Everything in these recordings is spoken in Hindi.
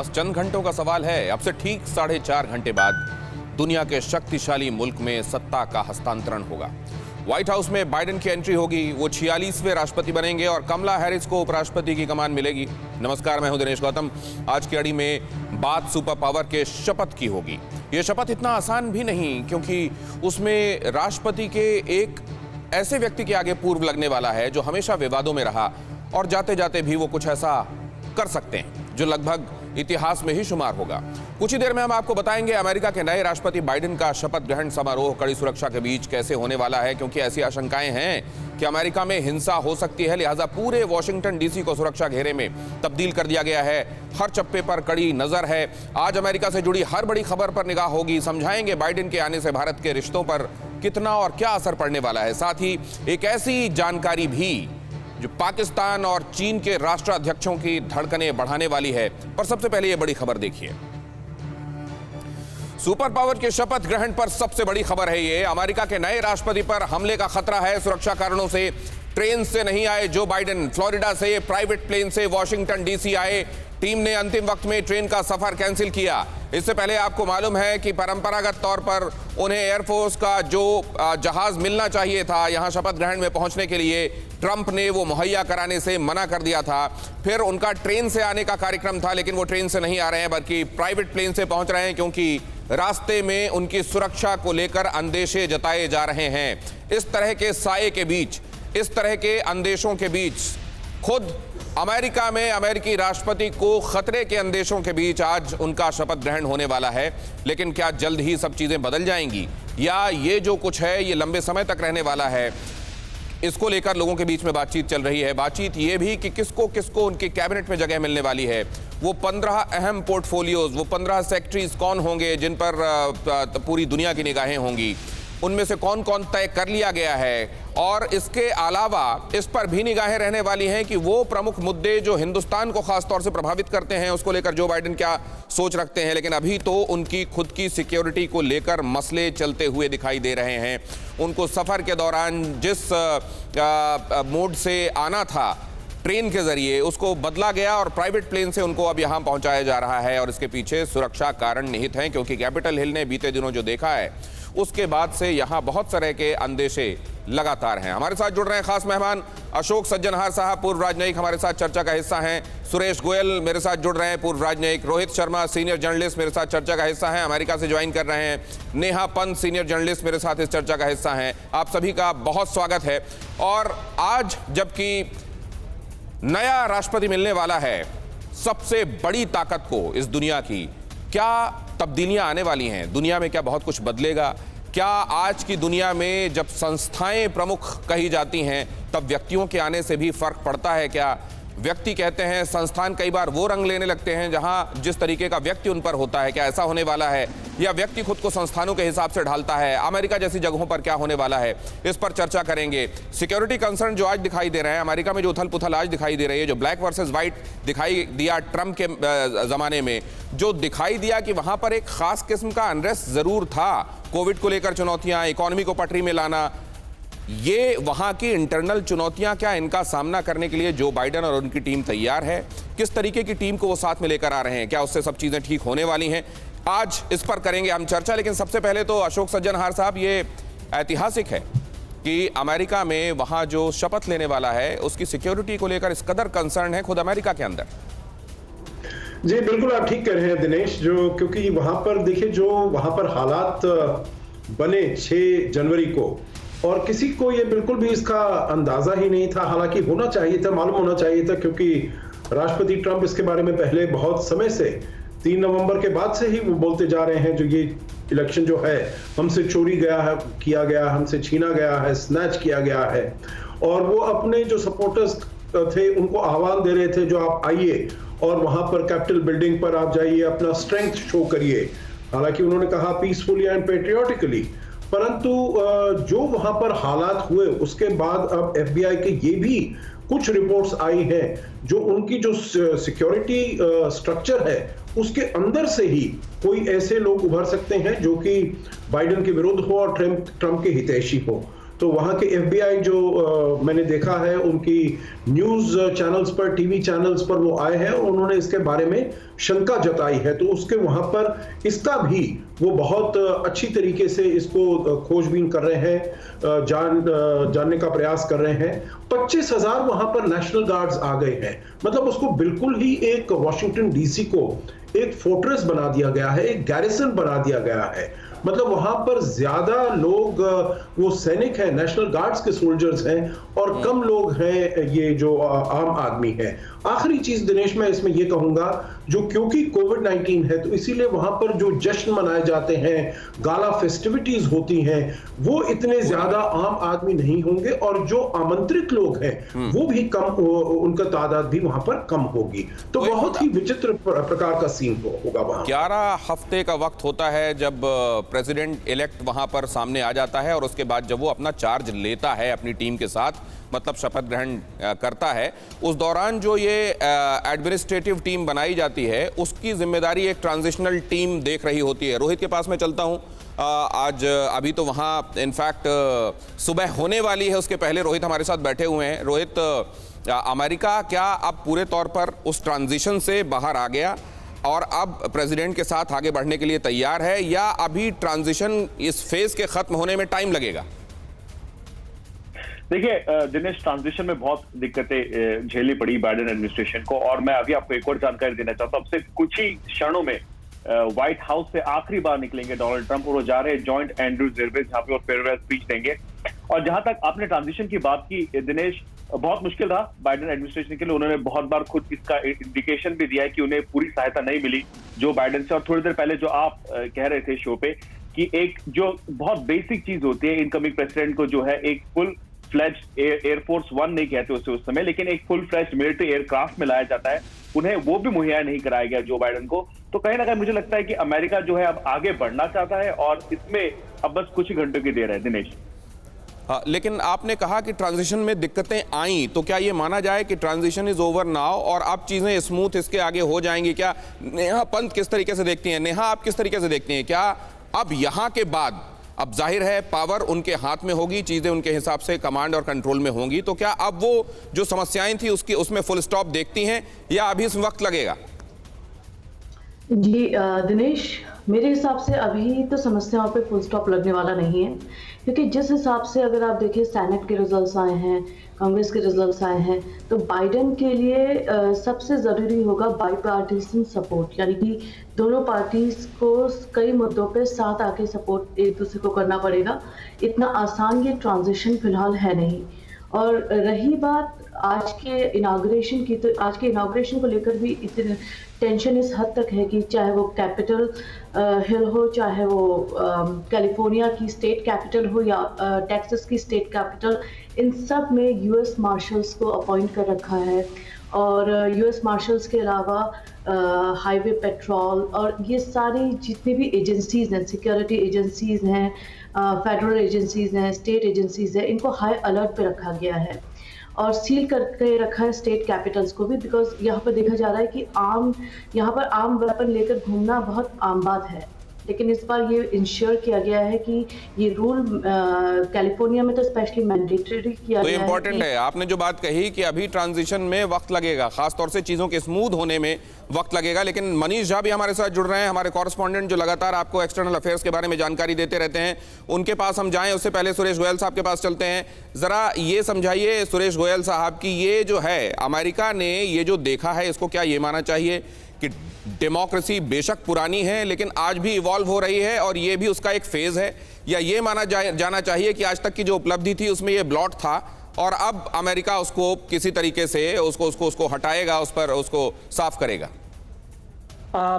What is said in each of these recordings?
बस चंद घंटों का सवाल है। अब से ठीक 4.5 घंटे बाद दुनिया के शक्तिशाली मुल्क में सत्ता का हस्तांतरण होगा। व्हाइट हाउस में बाइडेन की एंट्री होगी, वो 46वें राष्ट्रपति बनेंगे और कमला हैरिस को उपराष्ट्रपति की कमान मिलेगी। नमस्कार, मैं हूं दिनेश गौतम। आज की कड़ी में बात सुपर पावर के शपथ की होगी। ये शपथ इतना आसान भी नहीं, क्योंकि उसमें राष्ट्रपति के एक ऐसे व्यक्ति के आगे पूर्व लगने वाला है जो हमेशा विवादों में रहा और जाते जाते भी वो कुछ ऐसा कर सकते हैं जो लगभग इतिहास में ही शुमार होगा। कुछ ही देर में हम आपको बताएंगे अमेरिका के नए राष्ट्रपति बाइडेन का शपथ ग्रहण समारोह कड़ी सुरक्षा के बीच कैसे होने वाला है, क्योंकि ऐसी आशंकाएं हैं कि अमेरिका में हिंसा हो सकती है। लिहाजा पूरे वॉशिंगटन डीसी को सुरक्षा घेरे में तब्दील कर दिया गया है। हर चप्पे पर कड़ी नजर है। आज अमेरिका से जुड़ी हर बड़ी खबर पर निगाह होगी। समझाएंगे बाइडेन के आने से भारत के रिश्तों पर कितना और क्या असर पड़ने वाला है। साथ ही एक ऐसी जानकारी भी जो पाकिस्तान और चीन के राष्ट्राध्यक्षों की धड़कनें बढ़ाने वाली है। पर सबसे पहले ये बड़ी खबर देखिए। सुपर पावर के शपथ ग्रहण पर सबसे बड़ी खबर है ये। अमेरिका के नए राष्ट्रपति पर हमले का खतरा है सुरक्षा कारणों से। ट्रेन से नहीं आए जो बाइडेन, फ्लोरिडा से प्राइवेट प्लेन से वॉशिंगटन डीसी आए। टीम ने अंतिम वक्त में ट्रेन का सफर कैंसिल किया। इससे पहले आपको मालूम है कि परंपरागत तौर पर उन्हें एयरफोर्स का जो जहाज मिलना चाहिए था यहां शपथ ग्रहण में पहुंचने के लिए, ट्रंप ने वो मुहैया कराने से मना कर दिया था। फिर उनका ट्रेन से आने का कार्यक्रम था, लेकिन वो ट्रेन से नहीं आ रहे हैं बल्कि प्राइवेट प्लेन से पहुंच रहे हैं, क्योंकि रास्ते में उनकी सुरक्षा को लेकर अंदेशे जताए जा रहे हैं। इस तरह के साये के बीच, इस तरह के अंदेशों के बीच खुद अमेरिका में अमेरिकी राष्ट्रपति को खतरे के अंदेशों के बीच आज उनका शपथ ग्रहण होने वाला है। लेकिन क्या जल्द ही सब चीजें बदल जाएंगी या ये जो कुछ है ये लंबे समय तक रहने वाला है? इसको लेकर लोगों के बीच में बातचीत चल रही है। बातचीत ये भी कि किसको किसको उनके कैबिनेट में जगह मिलने वाली है। वो 15 अहम पोर्टफोलियोज, वो 15 सेक्रेटरीज कौन होंगे जिन पर पूरी दुनिया की निगाहें होंगी, उनमें से कौन कौन तय कर लिया गया है। और इसके अलावा इस पर भी निगाहें रहने वाली हैं कि वो प्रमुख मुद्दे जो हिंदुस्तान को खास तौर से प्रभावित करते हैं उसको लेकर जो बाइडेन क्या सोच रखते हैं। लेकिन अभी तो उनकी खुद की सिक्योरिटी को लेकर मसले चलते हुए दिखाई दे रहे हैं। उनको सफर के दौरान जिस मोड से आना था ट्रेन के जरिए, उसको बदला गया और प्राइवेट प्लेन से उनको अब यहां पहुंचाया जा रहा है। और इसके पीछे सुरक्षा कारण निहित हैं, क्योंकि कैपिटल हिल ने बीते दिनों जो देखा है उसके बाद से यहां बहुत तरह के अंदेशे लगातार हैं। हमारे साथ जुड़ रहे हैं खास मेहमान अशोक सज्जनहार साहब, पूर्व राजनयिक, हमारे साथ चर्चा का हिस्सा हैं। सुरेश गोयल मेरे साथ जुड़ रहे हैं, पूर्व राजनयिक। रोहित शर्मा सीनियर जर्नलिस्ट मेरे साथ चर्चा का हिस्सा हैं, अमेरिका से ज्वाइन कर रहे हैं। नेहा पंत सीनियर जर्नलिस्ट मेरे साथ इस चर्चा का हिस्सा हैं। आप सभी का बहुत स्वागत है। और आज जबकि नया राष्ट्रपति मिलने वाला है, सबसे बड़ी ताकत को इस दुनिया की क्या तब्दीलियां आने वाली हैं? दुनिया में क्या बहुत कुछ बदलेगा? क्या आज की दुनिया में जब संस्थाएं प्रमुख कही जाती हैं तब व्यक्तियों के आने से भी फर्क पड़ता है क्या? व्यक्ति कहते हैं संस्थान कई बार वो रंग लेने लगते हैं जहां जिस तरीके का व्यक्ति उन पर होता है। क्या ऐसा होने वाला है या व्यक्ति खुद को संस्थानों के हिसाब से ढालता है? अमेरिका जैसी जगहों पर क्या होने वाला है, इस पर चर्चा करेंगे। सिक्योरिटी कंसर्न जो आज दिखाई दे रहे हैं अमेरिका में, जो उथल पुथल आज दिखाई दे रही है, जो ब्लैक वर्सेस व्हाइट दिखाई दिया ट्रंप के जमाने में, जो दिखाई दिया कि वहां पर एक खास किस्म का अनरेस्ट जरूर था। कोविड को लेकर चुनौतियां, इकोनॉमी को पटरी में लाना, ये वहां की इंटरनल चुनौतियां, क्या इनका सामना करने के लिए जो बाइडेन और उनकी टीम तैयार है? किस तरीके की टीम को वो साथ में लेकर आ रहे हैं? क्या उससे सब चीजें ठीक होने वाली हैं? आज इस पर करेंगे हम चर्चा। लेकिन सबसे पहले तो अशोक सज्जनहार साहब, ये ऐतिहासिक है कि अमेरिका में वहां जो शपथ लेने वाला है उसकी सिक्योरिटी को लेकर इस कदर कंसर्न है खुद अमेरिका के अंदर। जी बिल्कुल, आप ठीक कह रहे हैं दिनेश। जो क्योंकि वहां पर देखिए, जो वहां पर हालात बने 6 जनवरी को, और किसी को ये बिल्कुल भी इसका अंदाजा ही नहीं था। हालांकि होना चाहिए था, मालूम होना चाहिए था, क्योंकि राष्ट्रपति ट्रंप इसके बारे में पहले बहुत समय से 3 नवंबर के बाद से ही वो बोलते जा रहे हैं जो ये इलेक्शन जो है हमसे चोरी गया है, किया गया, हमसे छीना गया है, स्नैच किया गया है। और वो अपने जो सपोर्टर्स थे उनको आह्वान दे रहे थे, जो आप आइए और वहां पर कैपिटल बिल्डिंग पर आप जाइए, अपना स्ट्रेंथ शो करिए। हालांकि उन्होंने कहा पीसफुली एंड पेट्रियोटिकली, परंतु जो वहां पर हालात हुए उसके बाद अब एफबीआई के ये भी कुछ रिपोर्ट्स आई हैं जो उनकी जो सिक्योरिटी स्ट्रक्चर है उसके अंदर से ही कोई ऐसे लोग उभर सकते हैं जो कि बाइडेन के विरुद्ध हो और ट्रंप के हितैषी हो। तो वहां के एफबीआई जो मैंने देखा है, उनकी न्यूज चैनल्स पर, टीवी चैनल्स पर वो आए हैं और उन्होंने इसके बारे में शंका जताई है, तो उसके वहां पर इसका भी वो बहुत अच्छी तरीके से इसको खोजबीन कर रहे हैं, जानने का प्रयास कर रहे हैं। 25,000 वहां पर नेशनल गार्ड्स आ गए हैं, मतलब उसको बिल्कुल ही एक वॉशिंगटन डीसी को एक फोर्ट्रेस बना दिया गया है, एक गैरिसन बना दिया गया है। मतलब वहां पर ज्यादा लोग वो सैनिक हैं, नेशनल गार्ड्स के सोल्जर्स हैं, और कम लोग हैं ये जो आम आदमी है। आखिरी चीज दिनेश मैं इसमें ये कहूंगा, जो क्योंकि कोविड-19 है तो इसीलिए वहां पर जो जश्न मनाए जाते हैं, गाला फेस्टिविटीज होती हैं, वो इतने ज्यादा आम आदमी नहीं होंगे, और जो आमंत्रित लोग हैं वो भी कम, उनका तादाद भी वहां पर कम होगी। तो बहुत ही विचित्र प्रकार का सीन होगा वहां। 11 हफ्ते का वक्त होता है जब प्रेसिडेंट इलेक्ट वहां पर सामने आ जाता है, और उसके बाद जब वो अपना चार्ज लेता है अपनी टीम के साथ, मतलब शपथ ग्रहण करता है, उस दौरान जो ये एडमिनिस्ट्रेटिव टीम बनाई जाती है उसकी जिम्मेदारी एक ट्रांजिशनल टीम देख रही होती है। रोहित के पास मैं चलता हूं। आज अभी तो वहाँ इनफैक्ट सुबह होने वाली है, उसके पहले रोहित हमारे साथ बैठे हुए हैं। रोहित, अमेरिका क्या अब पूरे तौर पर उस ट्रांजिशन से बाहर आ गया और अब प्रेसिडेंट के साथ आगे बढ़ने के लिए तैयार है, या अभी ट्रांजिशन इस फेज के खत्म होने में टाइम लगेगा? देखिए दिनेश, ट्रांजिशन में बहुत दिक्कतें झेलनी पड़ी बाइडेन एडमिनिस्ट्रेशन को, और मैं अभी आपको एक और जानकारी देना चाहता हूं। अब से कुछ ही क्षणों में व्हाइट हाउस से आखिरी बार निकलेंगे डोनाल्ड ट्रंप, और वो जा रहे हैं जॉइंट एंड्रूज एयरबेस, जहां पे वो फेयरवेल स्पीच देंगे। और जहां तक आपने ट्रांजिशन की बात की दिनेश, बहुत मुश्किल रहा बाइडेन एडमिनिस्ट्रेशन के लिए। उन्होंने बहुत बार खुद इसका इंडिकेशन भी दिया है कि उन्हें पूरी सहायता नहीं मिली जो बाइडेन से। और थोड़ी देर पहले जो आप कह रहे थे शो पे कि एक जो बहुत बेसिक चीज होती है इनकमिंग प्रेसिडेंट को, जो है एक फुल फ्लैज्ड एयरफोर्स 1 नहीं कहते उसे उस समय, लेकिन एक फुल फ्लैज्ड मिलिट्री एयरक्राफ्ट में लाया जाता है, उन्हें वो भी मुहैया नहीं कराया गया जो बाइडेन को। तो कहीं ना कहीं मुझे लगता है कि अमेरिका जो है अब आगे बढ़ना चाहता है, और इसमें अब बस कुछ ही घंटों की देर है दिनेश। हाँ, लेकिन आपने कहा कि ट्रांजिशन में दिक्कतें आई, तो क्या ये माना जाए कि ट्रांजिशन इज ओवर नाउ और अब चीजें स्मूथ इसके आगे हो जाएंगी? क्या नेहा पंत किस तरीके से देखती हैं? नेहा, आप किस तरीके से देखती हैं? क्या अब यहाँ के बाद, अब जाहिर है पावर उनके हाथ में होगी, चीजें उनके हिसाब से कमांड और कंट्रोल में होंगी, तो क्या अब वो जो समस्याएं थी उसमें फुल स्टॉप देखती हैं, या अभी इस वक्त लगेगा? जी दिनेश, मेरे हिसाब से अभी तो समस्याओं पे फुल स्टॉप लगने वाला नहीं है, क्योंकि जिस हिसाब से अगर आप देखिए सेनेट के रिजल्ट्स आए हैं, कांग्रेस के रिजल्ट्स आए हैं, तो बाइडेन के लिए सबसे ज़रूरी होगा बाईपार्टीसन सपोर्ट, यानी कि दोनों पार्टीज को कई मुद्दों पे साथ आके सपोर्ट एक दूसरे को करना पड़ेगा। इतना आसान ये ट्रांजिशन फिलहाल है नहीं। और रही बात आज के इनाग्रेशन की, तो आज के इनाग्रेशन को लेकर भी इतनी टेंशन इस हद तक है कि चाहे वो कैपिटल हिल हो, चाहे वो कैलिफोर्निया की स्टेट कैपिटल हो, या टेक्सास की स्टेट कैपिटल, इन सब में यूएस मार्शल्स को अपॉइंट कर रखा है। और यूएस मार्शल्स के अलावा हाईवे पेट्रोल और ये सारी जितनी भी एजेंसीज हैं, सिक्योरिटी एजेंसीज हैं, फेडरल एजेंसीज हैं, स्टेट एजेंसीज हैं, इनको हाई अलर्ट पे रखा गया है और सील करके रखा है स्टेट कैपिटल्स को भी, बिकॉज यहाँ पर देखा जा रहा है कि यहाँ पर आम वेपन लेकर घूमना बहुत आम बात है। लेकिन इस बार ये इंश्योर किया गया है कि ये रूल कैलिफोर्निया में तो स्पेशली मैंडेटरी किया गया है। तो इम्पोर्टेंट है आपने जो बात कही कि अभी ट्रांजिशन में वक्त लगेगा, खासतौर से चीज़ों के स्मूथ होने में वक्त लगेगा। लेकिन मनीष झा भी हमारे साथ जुड़ रहे हैं, हमारे कॉरेस्पॉन्डेंट जो लगातार आपको एक्सटर्नल अफेयर्स के बारे में जानकारी देते रहते हैं। उनके पास हम जाएं उससे पहले सुरेश गोयल साहब के पास चलते हैं। ज़रा ये समझाइए सुरेश गोयल साहब कि ये जो है अमेरिका ने ये जो देखा है, इसको क्या ये माना चाहिए कि डेमोक्रेसी बेशक पुरानी है लेकिन आज भी इवॉल्व हो रही है और ये भी उसका एक फेज है, या ये माना जाना चाहिए कि आज तक की जो उपलब्धि थी उसमें ये ब्लॉट था और अब अमेरिका उसको किसी तरीके से उसको हटाएगा, उस पर उसको साफ करेगा?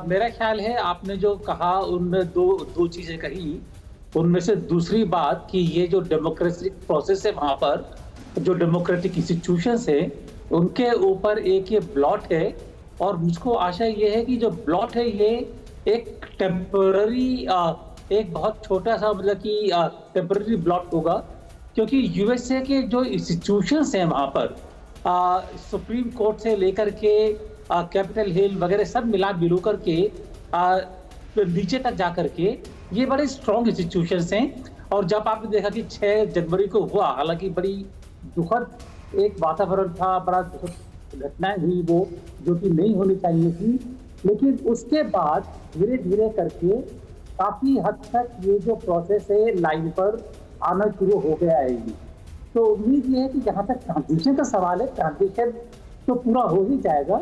मेरा ख्याल है आपने जो कहा उनमें दो चीजें कही। उनमें से दूसरी बात कि ये जो डेमोक्रेटिक प्रोसेस है, वहां पर जो डेमोक्रेटिक इंस्टीट्यूशंस है उनके ऊपर एक ये ब्लॉट है, और मुझको आशा ये है कि जो ब्लॉट है ये एक टेम्पररी, एक बहुत छोटा सा मतलब कि टेम्पररी ब्लॉट होगा, क्योंकि यूएसए के जो इंस्टीट्यूशंस हैं वहाँ पर सुप्रीम कोर्ट से लेकर के कैपिटल हिल वगैरह सब मिलू करके नीचे तक जा करके ये बड़े स्ट्रॉन्ग इंस्टीट्यूशंस हैं। और जब आपने देखा कि 6 जनवरी को हुआ, हालांकि बड़ी दुखद एक वातावरण था, बड़ा दुखद घटनाएं हुई वो जो कि नहीं होनी चाहिए थी, लेकिन उसके बाद धीरे धीरे करके काफी हद तक ये जो प्रोसेस है लाइन पर आना शुरू हो गया है। तो उम्मीद ये है कि जहाँ तक ट्रांजिशन का सवाल है, ट्रांजिशन तो पूरा हो ही जाएगा,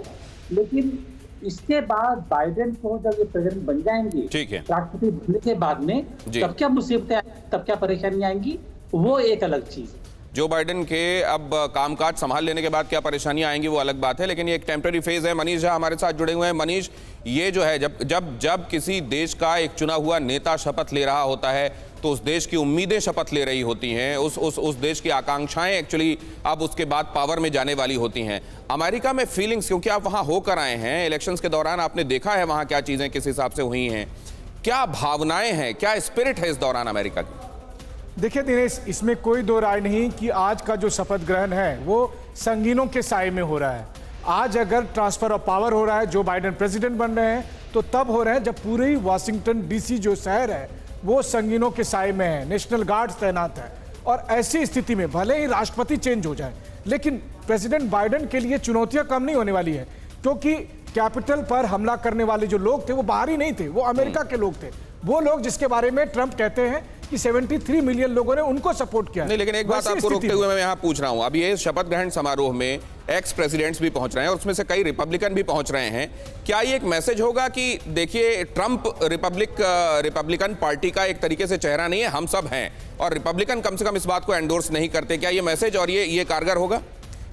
लेकिन इसके बाद बाइडेन को जब ये प्रेसिडेंट बन जाएंगे, ठीक है, राष्ट्रपति बनने के बाद में तब क्या मुसीबतें, तब क्या परेशानियां आएंगी, वो एक अलग चीज। जो बाइडेन के अब कामकाज संभाल लेने के बाद क्या परेशानियां आएंगी वो अलग बात है, लेकिन ये एक टेम्पररी फेज है। मनीष झा हमारे साथ जुड़े हुए हैं। मनीष, ये जो है जब किसी देश का एक चुना हुआ नेता शपथ ले रहा होता है तो उस देश की उम्मीदें शपथ ले रही होती हैं, उस देश की आकांक्षाएं एक्चुअली अब उसके बाद पावर में जाने वाली होती हैं। अमेरिका में फीलिंग्स, क्योंकि आप वहां होकर आए हैं, इलेक्शंस के दौरान आपने देखा है वहां क्या चीजें किस हिसाब से हुई हैं, क्या भावनाएं हैं, क्या स्पिरिट है इस दौरान अमेरिका की? देखिए दिनेश, इसमें कोई दो राय नहीं कि आज का जो शपथ ग्रहण है वो संगीनों के साए में हो रहा है। आज अगर ट्रांसफर ऑफ पावर हो रहा है, जो बाइडेन प्रेसिडेंट बन रहे हैं, तो तब हो रहे हैं जब पूरी वाशिंगटन डीसी जो शहर है वो संगीनों के साए में है, नेशनल गार्ड तैनात है। और ऐसी स्थिति में भले ही राष्ट्रपति चेंज हो जाए, लेकिन प्रेसिडेंट बाइडेन के लिए चुनौतियां कम नहीं होने वाली है, क्योंकि कैपिटल पर हमला करने वाले जो लोग थे वो बाहरी नहीं थे, वो अमेरिका के लोग थे। वो लोग जिसके बारे में ट्रंप कहते हैं कि 73 मिलियन लोगों ने उनको सपोर्ट किया। नहीं, लेकिन एक बात आपको रोकते हुए मैं यहाँ पूछ रहा हूँ, अब ये शपथ ग्रहण समारोह में एक्स प्रेसिडेंट्स भी पहुंच रहे हैं और उसमें से कई रिपब्लिकन भी पहुंच रहे हैं। क्या ये एक मैसेज होगा कि देखिए ट्रंप रिपब्लिकन पार्टी का एक तरीके से चेहरा नहीं है, हम सब हैं, और रिपब्लिकन कम से कम इस बात को एंडोर्स नहीं करते? क्या ये मैसेज और ये कारगर होगा?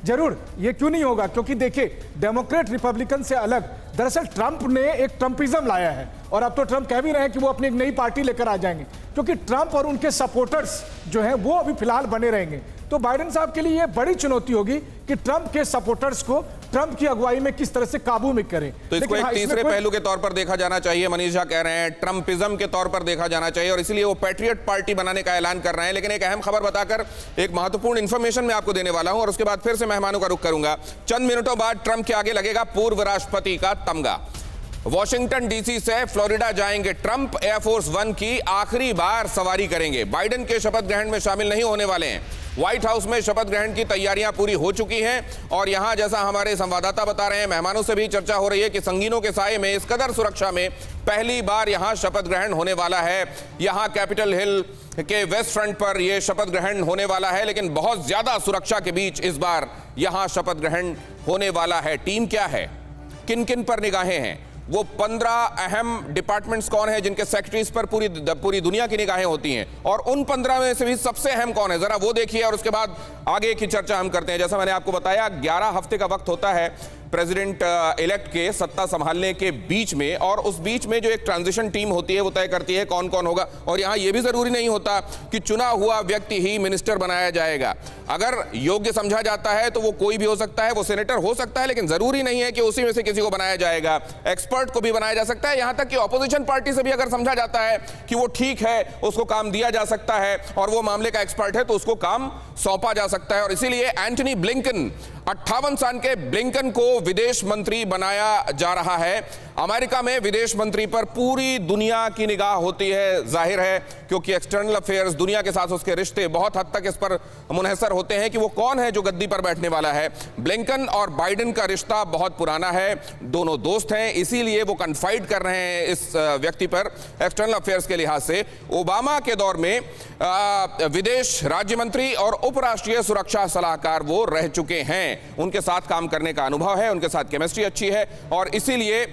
जरूर, ये क्यों नहीं होगा, क्योंकि देखिए डेमोक्रेट रिपब्लिकन से अलग दरअसल ट्रंप ने एक ट्रंपिज्म लाया है, और अब तो ट्रंप कह भी रहे हैं कि वो अपनी एक नई पार्टी लेकर आ जाएंगे, क्योंकि ट्रंप और उनके सपोर्टर्स जो हैं वो अभी फिलहाल बने रहेंगे। तो बाइडेन साहब के लिए ये बड़ी चुनौती होगी कि ट्रंप के सपोर्टर्स को ट्रंप की अगुवाई में किस तरह से काबू में करें। तो इसको एक तीसरे पहलू के तौर पर देखा जाना चाहिए, मनीष झा कह रहे हैं ट्रंपिज्म के तौर पर देखा जाना चाहिए, और इसलिए वो पैट्रियट पार्टी बनाने का ऐलान कर रहे हैं। लेकिन एक अहम खबर बताकर एक महत्वपूर्ण इंफॉर्मेशन मैं आपको देने वाला हूं, और उसके बाद फिर से मेहमानों का रुख करूंगा। चंद मिनटों बाद ट्रंप के आगे लगेगा पूर्व राष्ट्रपति का तमगा। वॉशिंगटन डीसी से फ्लोरिडा जाएंगे ट्रंप, एयरफोर्स वन की आखिरी बार सवारी करेंगे। बाइडेन के शपथ ग्रहण में शामिल नहीं होने वाले हैं। व्हाइट हाउस में शपथ ग्रहण की तैयारियां पूरी हो चुकी हैं, और यहां जैसा हमारे संवाददाता बता रहे हैं, मेहमानों से भी चर्चा हो रही है कि संगीनों के साए में, इस कदर सुरक्षा में पहली बार यहां शपथ ग्रहण होने वाला है। यहां कैपिटल हिल के वेस्ट फ्रंट पर यह शपथ ग्रहण होने वाला है, लेकिन बहुत ज्यादा सुरक्षा के बीच इस बार यहां शपथ ग्रहण होने वाला है। टीम क्या है, किन किन पर निगाहें हैं, वो 15 अहम डिपार्टमेंट्स कौन है जिनके सेक्रेटरीज पर पूरी दुनिया की निगाहें होती हैं, और उन 15 में से भी सबसे अहम कौन है, जरा वो देखिए, और उसके बाद आगे की चर्चा हम करते हैं। जैसा मैंने आपको बताया, 11 हफ्ते का वक्त होता है प्रेसिडेंट इलेक्ट के सत्ता संभालने के बीच में, और उस बीच में जो एक ट्रांजिशन टीम होती है वो तय करती है कौन कौन होगा। और यहां यह भी जरूरी नहीं होता कि चुना हुआ व्यक्ति ही मिनिस्टर बनाया जाएगा। अगर योग्य समझा जाता है तो वो कोई भी हो सकता है, वो सेनेटर हो सकता है, लेकिन जरूरी नहीं है कि उसी में से किसी को बनाया जाएगा। एक्सपर्ट को भी बनाया जा सकता है, यहां तक कि ऑपोजिशन पार्टी से भी अगर समझा जाता है कि वो ठीक है, उसको काम दिया जा सकता है और वो मामले का एक्सपर्ट है, तो उसको काम सौंपा जा सकता है। और इसीलिए एंटनी ब्लिंकन, 58 साल के ब्लिंकन को विदेश मंत्री बनाया जा रहा है। अमेरिका में विदेश मंत्री पर पूरी दुनिया की निगाह होती है, जाहिर है, क्योंकि एक्सटर्नल अफेयर्स, दुनिया के साथ उसके रिश्ते बहुत हद तक इस पर मुनहसर होते हैं कि वो कौन है जो गद्दी पर बैठने वाला है। ब्लिंकन और बाइडेन का रिश्ता बहुत पुराना है, दोनों दोस्त हैं, इसीलिए वो कन्फाइड कर रहे हैं इस व्यक्ति पर एक्सटर्नल अफेयर्स के लिहाज से। ओबामा के दौर में विदेश राज्य मंत्री और उपराष्ट्रीय सुरक्षा सलाहकार वो रह चुके हैं, उनके साथ काम करने का अनुभव है, उनके साथ केमिस्ट्री अच्छी है, और इसीलिए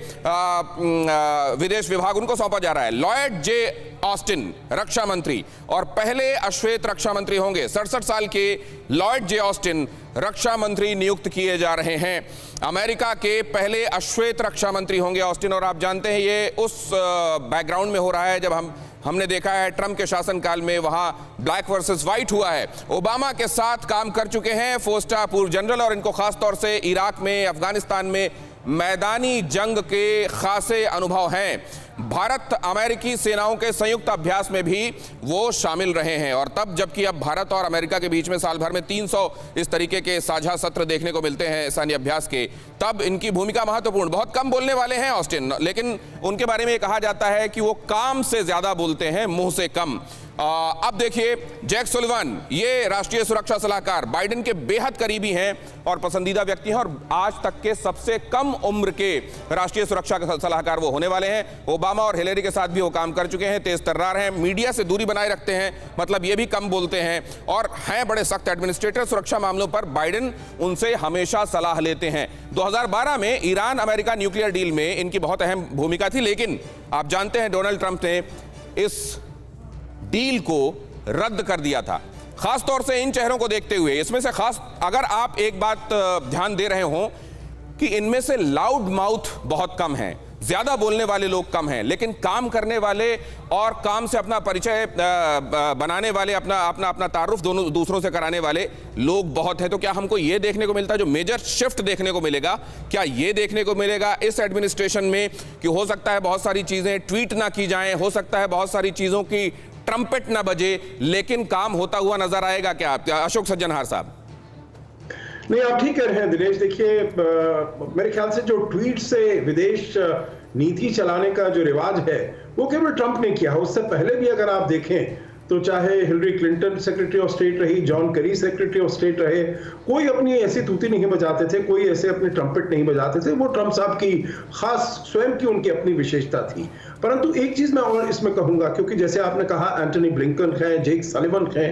विदेश विभाग उनको सौंपा जा रहा है। लॉयड जे ऑस्टिन रक्षा मंत्री, और पहले अश्वेत रक्षा मंत्री होंगे। 67 साल के लॉयड जे ऑस्टिन रक्षा मंत्री नियुक्त किए जा रहे हैं। अमेरिका के पहले अश्वेत रक्षा मंत्री होंगे ऑस्टिन, और आप जानते हैं ये उस बैकग्राउंड में हो रहा है जब हमने देखा है ट्रंप के शासनकाल में वहां ब्लैक वर्सेस व्हाइट हुआ है। ओबामा के साथ काम कर चुके हैं 4 स्टार पूर्व जनरल, और इनको खासतौर से इराक में, अफगानिस्तान में मैदानी जंग के खासे अनुभव हैं। भारत अमेरिकी सेनाओं के संयुक्त अभ्यास में भी वो शामिल रहे हैं। और तब जबकि अब भारत और अमेरिका के बीच में साल भर में 300 इस तरीके के साझा सत्र देखने को मिलते हैं सैन्य अभ्यास के, तब इनकी भूमिका महत्वपूर्ण। बहुत कम बोलने वाले हैं ऑस्टिन, लेकिन उनके बारे में ये कहा जाता है कि वो काम से ज्यादा बोलते हैं, मुंह से कम। अब देखिए, जैक सुलिवान, ये राष्ट्रीय सुरक्षा सलाहकार बाइडेन के बेहद करीबी हैं और पसंदीदा व्यक्ति हैं, और आज तक के सबसे कम उम्र के राष्ट्रीय सुरक्षा सलाहकार वो होने वाले हैं। ओबामा और हिलेरी के साथ भी वो काम कर चुके हैं, तेज तर्रार हैं, मीडिया से दूरी बनाए रखते हैं, मतलब ये भी कम बोलते हैं, और हैं बड़े सख्त एडमिनिस्ट्रेटर। सुरक्षा मामलों पर बाइडेन उनसे हमेशा सलाह लेते हैं। 2012 में ईरान अमेरिका न्यूक्लियर डील में इनकी बहुत अहम भूमिका थी, लेकिन आप जानते हैं डोनाल्ड ट्रंप ने इस डील को रद्द कर दिया था। खास तौर से इन चेहरों को देखते हुए, इसमें से खास अगर आप एक बात ध्यान दे रहे हो कि इनमें से लाउड माउथ बहुत कम हैं, ज्यादा बोलने वाले लोग कम हैं, लेकिन काम करने वाले और काम से अपना परिचय बनाने वाले, अपना तारुफ दोनों दूसरों से कराने वाले लोग बहुत हैं। तो क्या हमको ये देखने को मिलता है, जो मेजर शिफ्ट देखने को मिलेगा, क्या ये देखने को मिलेगा इस एडमिनिस्ट्रेशन में कि हो सकता है बहुत सारी चीजें ट्वीट ना की जाएं, हो सकता है बहुत सारी चीजों की ट्रम्पेट ना बजे, लेकिन काम होता हुआ नजर आएगा क्या अशोक सज्जनहार साहब? नहीं, आप ठीक कह रहे हैं दिनेश। देखिए, मेरे ख्याल से जो ट्वीट से विदेश नीति चलाने का जो रिवाज है वो केवल ट्रंप ने किया है। उससे पहले भी अगर आप देखें तो चाहे Hillary Clinton secretary of state रही, जॉन करी सेक्रेटरी ऑफ स्टेट रहे, कोई अपनी ऐसी तूती नहीं बजाते थे, कोई ऐसे अपने ट्रम्पेट नहीं बजाते थे। वो ट्रंप साहब की खास स्वयं की उनकी अपनी विशेषता थी। परंतु एक चीज मैं और इसमें कहूंगा, क्योंकि जैसे आपने कहा एंटनी ब्लिंकन है, जेक सलिवन है,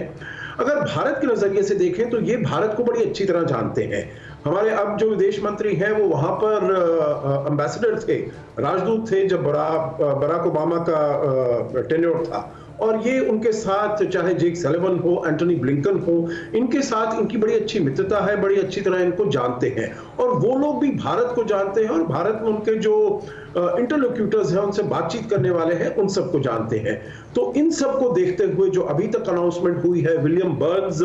अगर भारत के नजरिए से देखें तो ये भारत को बड़ी अच्छी तरह जानते हैं। हमारे अब जो विदेश मंत्री हैं वो वहां पर एम्बेसडर थे, राजदूत थे जब बराक ओबामा का टेन्योर था, और ये उनके साथ चाहे जेक सलिवन हो, एंटनी ब्लिंकन हो, इनके साथ इनकी बड़ी अच्छी मित्रता है, बड़ी अच्छी तरह इनको जानते हैं, और वो लोग भी भारत को जानते हैं, और भारत में उनके जो इंटरलोक्यूटर्स हैं, उनसे बातचीत करने वाले हैं, उन सबको जानते हैं। तो इन सब को देखते हुए जो अभी तक अनाउंसमेंट हुई है, विलियम बर्न्स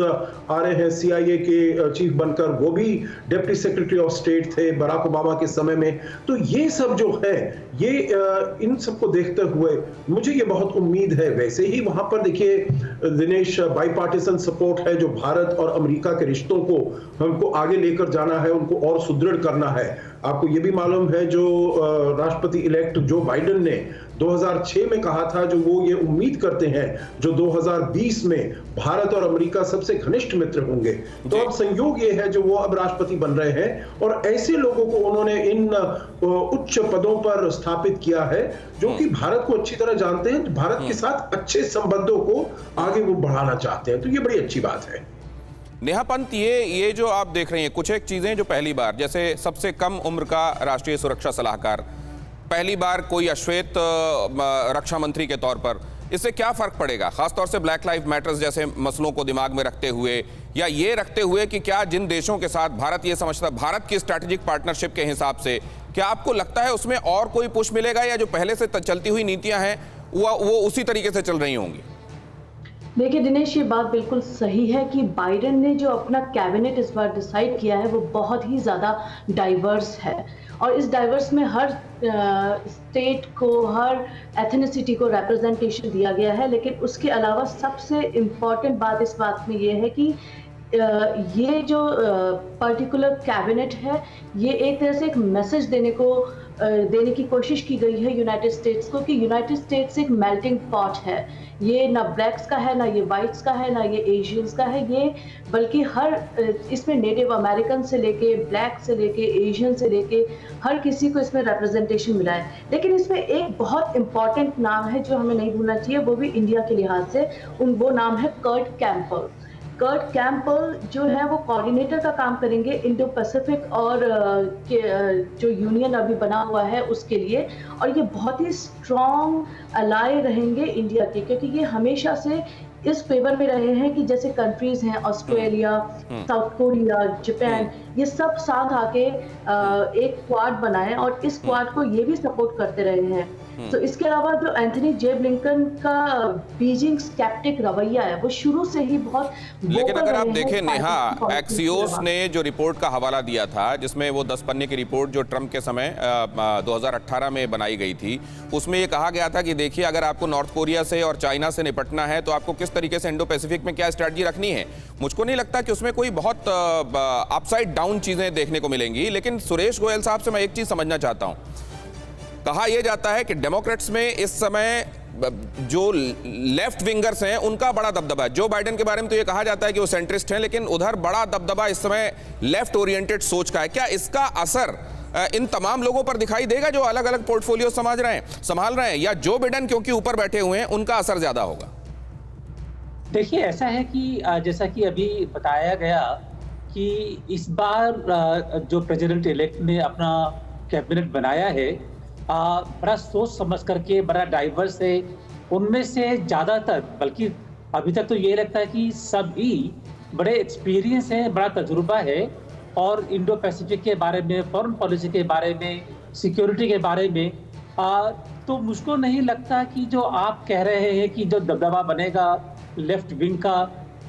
आ रहे हैं CIA के चीफ बनकर, वो भी डिप्टी सेक्रेटरी ऑफ स्टेट थे बराक ओबामा के समय में। तो ये सब जो है, ये इन सब को देखते हुए मुझे ये बहुत उम्मीद है। वैसे ही वहां पर देखिए दिनेश, बाईपार्टिसन सपोर्ट है, जो भारत और अमेरिका के रिश्तों को हमको आगे लेकर जाना है, उनको और सुदृढ़ करना है। आपको ये भी मालूम है जो राष्ट्रपति इलेक्ट जो बाइडेन ने 2006 में कहा था, जो वो ये उम्मीद करते हैं जो 2020 में भारत और अमेरिका सबसे घनिष्ठ मित्र होंगे। तो अब संयोग ये है जो वो अब राष्ट्रपति बन रहे हैं, और ऐसे लोगों को उन्होंने इन उच्च पदों पर स्थापित किया है जो कि भारत को अच्छी तरह जानते हैं, भारत के साथ अच्छे संबंधों को आगे वो बढ़ाना चाहते हैं। तो ये बड़ी अच्छी बात है। नेहा पंत, ये जो आप देख रहे हैं, कुछ एक चीजें जो पहली बार, जैसे सबसे कम उम्र का राष्ट्रीय सुरक्षा सलाहकार, पहली बार कोई अश्वेत रक्षा मंत्री के तौर पर, इससे क्या फर्क पड़ेगा, खासतौर से ब्लैक लाइफ मैटर्स जैसे मसलों को दिमाग में रखते हुए, या ये रखते हुए कि क्या जिन देशों के साथ भारत ये समझता, भारत की स्ट्रैटेजिक पार्टनरशिप के हिसाब से, क्या आपको लगता है उसमें और कोई पुश मिलेगा, या जो पहले से चलती हुई नीतियां हैं वो उसी तरीके से चल रही होंगी? देखिए दिनेश, ये बात बिल्कुल सही है कि बाइडेन ने जो अपना कैबिनेट इस बार डिसाइड किया है वो बहुत ही ज़्यादा डाइवर्स है, और इस डाइवर्स में हर स्टेट को, हर एथनिसिटी को रिप्रेजेंटेशन दिया गया है। लेकिन उसके अलावा सबसे इम्पॉर्टेंट बात इस बात में ये है कि ये जो पर्टिकुलर कैबिनेट है, ये एक तरह से एक मैसेज देने की कोशिश की गई है यूनाइटेड स्टेट्स को, कि यूनाइटेड स्टेट्स एक मेल्टिंग पॉट है। ये ना ब्लैक्स का है, ना ये वाइट्स का है, ना ये एशियंस का है, ये बल्कि हर इसमें नेटिव अमेरिकन से लेके, ब्लैक से लेके, एशियन से लेके हर किसी को इसमें रिप्रेजेंटेशन मिला है। लेकिन इसमें एक बहुत इंपॉर्टेंट नाम है जो हमें नहीं भूलना चाहिए, वो भी इंडिया के लिहाज से, वो नाम है कर्ट कैंपबेल। कर्ट कैंपबेल जो है वो कोऑर्डिनेटर का काम करेंगे इंडो पैसिफिक और जो यूनियन अभी बना हुआ है उसके लिए, और ये बहुत ही स्ट्रॉन्ग अलाय रहेंगे इंडिया के, क्योंकि ये हमेशा से इस फेवर में रहे हैं कि जैसे कंट्रीज हैं ऑस्ट्रेलिया, साउथ कोरिया, जापान, ये सब साथ आके एक क्वाड बनाएं, और इस क्वाड को ये भी सपोर्ट करते रहे हैं। तो इसके अलावा जो एंथनी जे ब्लिंकन का बीजिंग स्केप्टिक रवैया है वो शुरू से ही बहुत लेकिन अगर आप देखें नेहा, एक्सियोस ने जो रिपोर्ट का हवाला दिया था जिसमें वो 10 पन्ने की रिपोर्ट जो ट्रंप के समय 2018 में बनाई गई थी, उसमें ये कहा गया था कि देखिए अगर आपको नॉर्थ कोरिया से और चाइना से निपटना है तो आपको किस तरीके से इंडो पैसिफिक में क्या स्ट्रैटेजी रखनी है। मुझको नहीं लगता कि उसमें कोई बहुत अपसाइड डाउन चीजें देखने को मिलेंगी। लेकिन सुरेश गोयल साहब से मैं एक चीज समझना चाहता हूं, कहा यह जाता है कि डेमोक्रेट्स में इस समय जो लेफ्ट विंगर्स हैं उनका बड़ा दबदबा है। जो बाइडेन के बारे में तो यह कहा जाता है कि वो सेंट्रिस्ट हैं, लेकिन उधर बड़ा दबदबा इस समय लेफ्ट ओरिएंटेड सोच का है। क्या इसका असर इन तमाम लोगों पर दिखाई देगा जो अलग अलग पोर्टफोलियो संभाल रहे हैं, या जो बाइडेन क्योंकि ऊपर बैठे हुए हैं उनका असर ज्यादा होगा? देखिए, ऐसा है कि जैसा कि अभी बताया गया कि इस बार जो प्रेसिडेंट इलेक्ट ने अपना कैबिनेट बनाया है बड़ा सोच समझ करके, बड़ा डाइवर्स है। उनमें से ज़्यादातर, बल्कि अभी तक तो ये लगता है कि सभी बड़े एक्सपीरियंस हैं, बड़ा तजुर्बा है और इंडो पैसिफिक के बारे में, फॉरेन पॉलिसी के बारे में, सिक्योरिटी के बारे में। तो मुझको नहीं लगता कि जो आप कह रहे हैं कि जो दबदबा बनेगा लेफ्ट विंग का,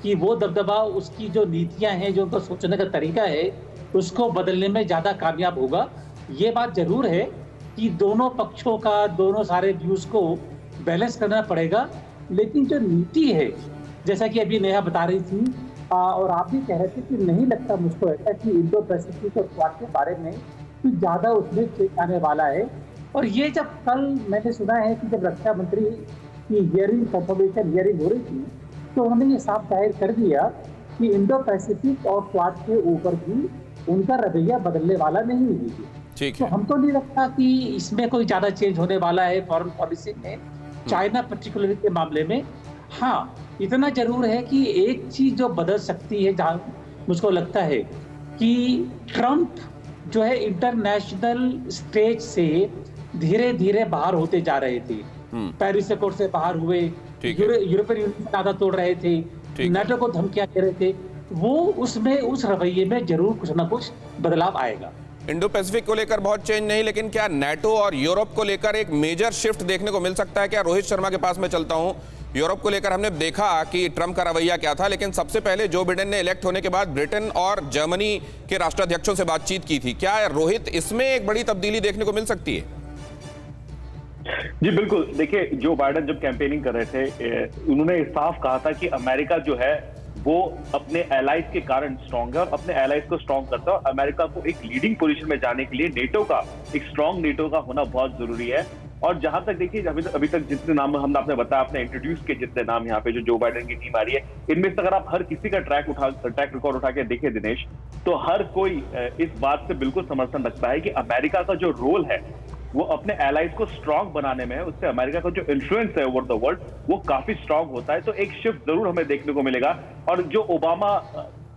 कि वो दबदबा उसकी जो नीतियां हैं, जो उनका सोचने का तरीका है, उसको बदलने में ज़्यादा कामयाब होगा। ये बात जरूर है कि दोनों पक्षों का, दोनों सारे व्यूज को बैलेंस करना पड़ेगा। लेकिन जो नीति है, जैसा कि अभी नेहा बता रही थी और आप भी कह रहे थे कि नहीं लगता मुझको ऐसा कि इंडो पैसिफिक और क्वाड के बारे में कुछ ज़्यादा उसमें चेंज आने वाला है। और ये जब कल मैंने सुना है कि जब रक्षा मंत्री की हियरिंग, कंफर्मेशन हियरिंग हो रही थी, तो उन्होंने ये साफ जाहिर कर दिया कि इंडो पैसिफिक और क्वाड के ऊपर भी उनका रवैया बदलने वाला नहीं है। तो हमको नहीं लगता कि इसमें कोई ज्यादा चेंज होने वाला है फॉरेन पॉलिसी में, चाइना पर्टिकुलरली के मामले में। हाँ, इतना जरूर है कि एक चीज जो बदल सकती है, जहाँ मुझको लगता है कि ट्रंप जो है इंटरनेशनल स्टेज से धीरे धीरे बाहर होते जा रहे थे। पेरिस अकॉर्ड से बाहर हुए, यूरोपियन यूनियन से नाता तोड़ रहे थे, नाटो को धमकियां दे रहे थे। वो उसमें, उस रवैये में जरूर कुछ ना कुछ बदलाव आएगा। इंडो पैसिफिक को लेकर बहुत चेंज नहीं, लेकिन क्या नाटो और यूरोप को लेकर एक मेजर शिफ्ट देखने को मिल सकता है क्या? रोहित शर्मा के पास मैं चलता हूं। यूरोप को लेकर हमने देखा कि ट्रंप का रवैया क्या था, लेकिन सबसे पहले जो बाइडेन ने इलेक्ट होने के बाद ब्रिटेन और जर्मनी के राष्ट्राध्यक्षों से बातचीत की थी। क्या रोहित, इसमें एक बड़ी तब्दीली देखने को मिल सकती है? जी बिल्कुल। देखिए, जो बाइडेन जब कैंपेनिंग कर रहे थे, उन्होंने साफ कहा था कि अमेरिका जो है वो अपने एलाइज के कारण स्ट्रांग है और अपने एलाइज को स्ट्रांग करता है। और अमेरिका को एक लीडिंग पोजीशन में जाने के लिए नेटो का, एक स्ट्रांग नेटो का होना बहुत जरूरी है। और जहां तक देखिए, अभी तक जितने नाम हमने आपने बताया, आपने इंट्रोड्यूस किए जितने नाम यहाँ पे जो बाइडेन की टीम आ रही है, इनमें से अगर आप हर किसी का ट्रैक रिकॉर्ड उठा के देखें दिनेश, तो हर कोई इस बात से बिल्कुल समर्थन रखता है कि अमेरिका का जो रोल है वो अपने एलाइज को स्ट्रांग बनाने में है, उससे अमेरिका का जो इन्फ्लुएंस है ओवर द वर्ल्ड वो काफी स्ट्रांग होता है। तो एक शिफ्ट जरूर हमें देखने को मिलेगा। और जो ओबामा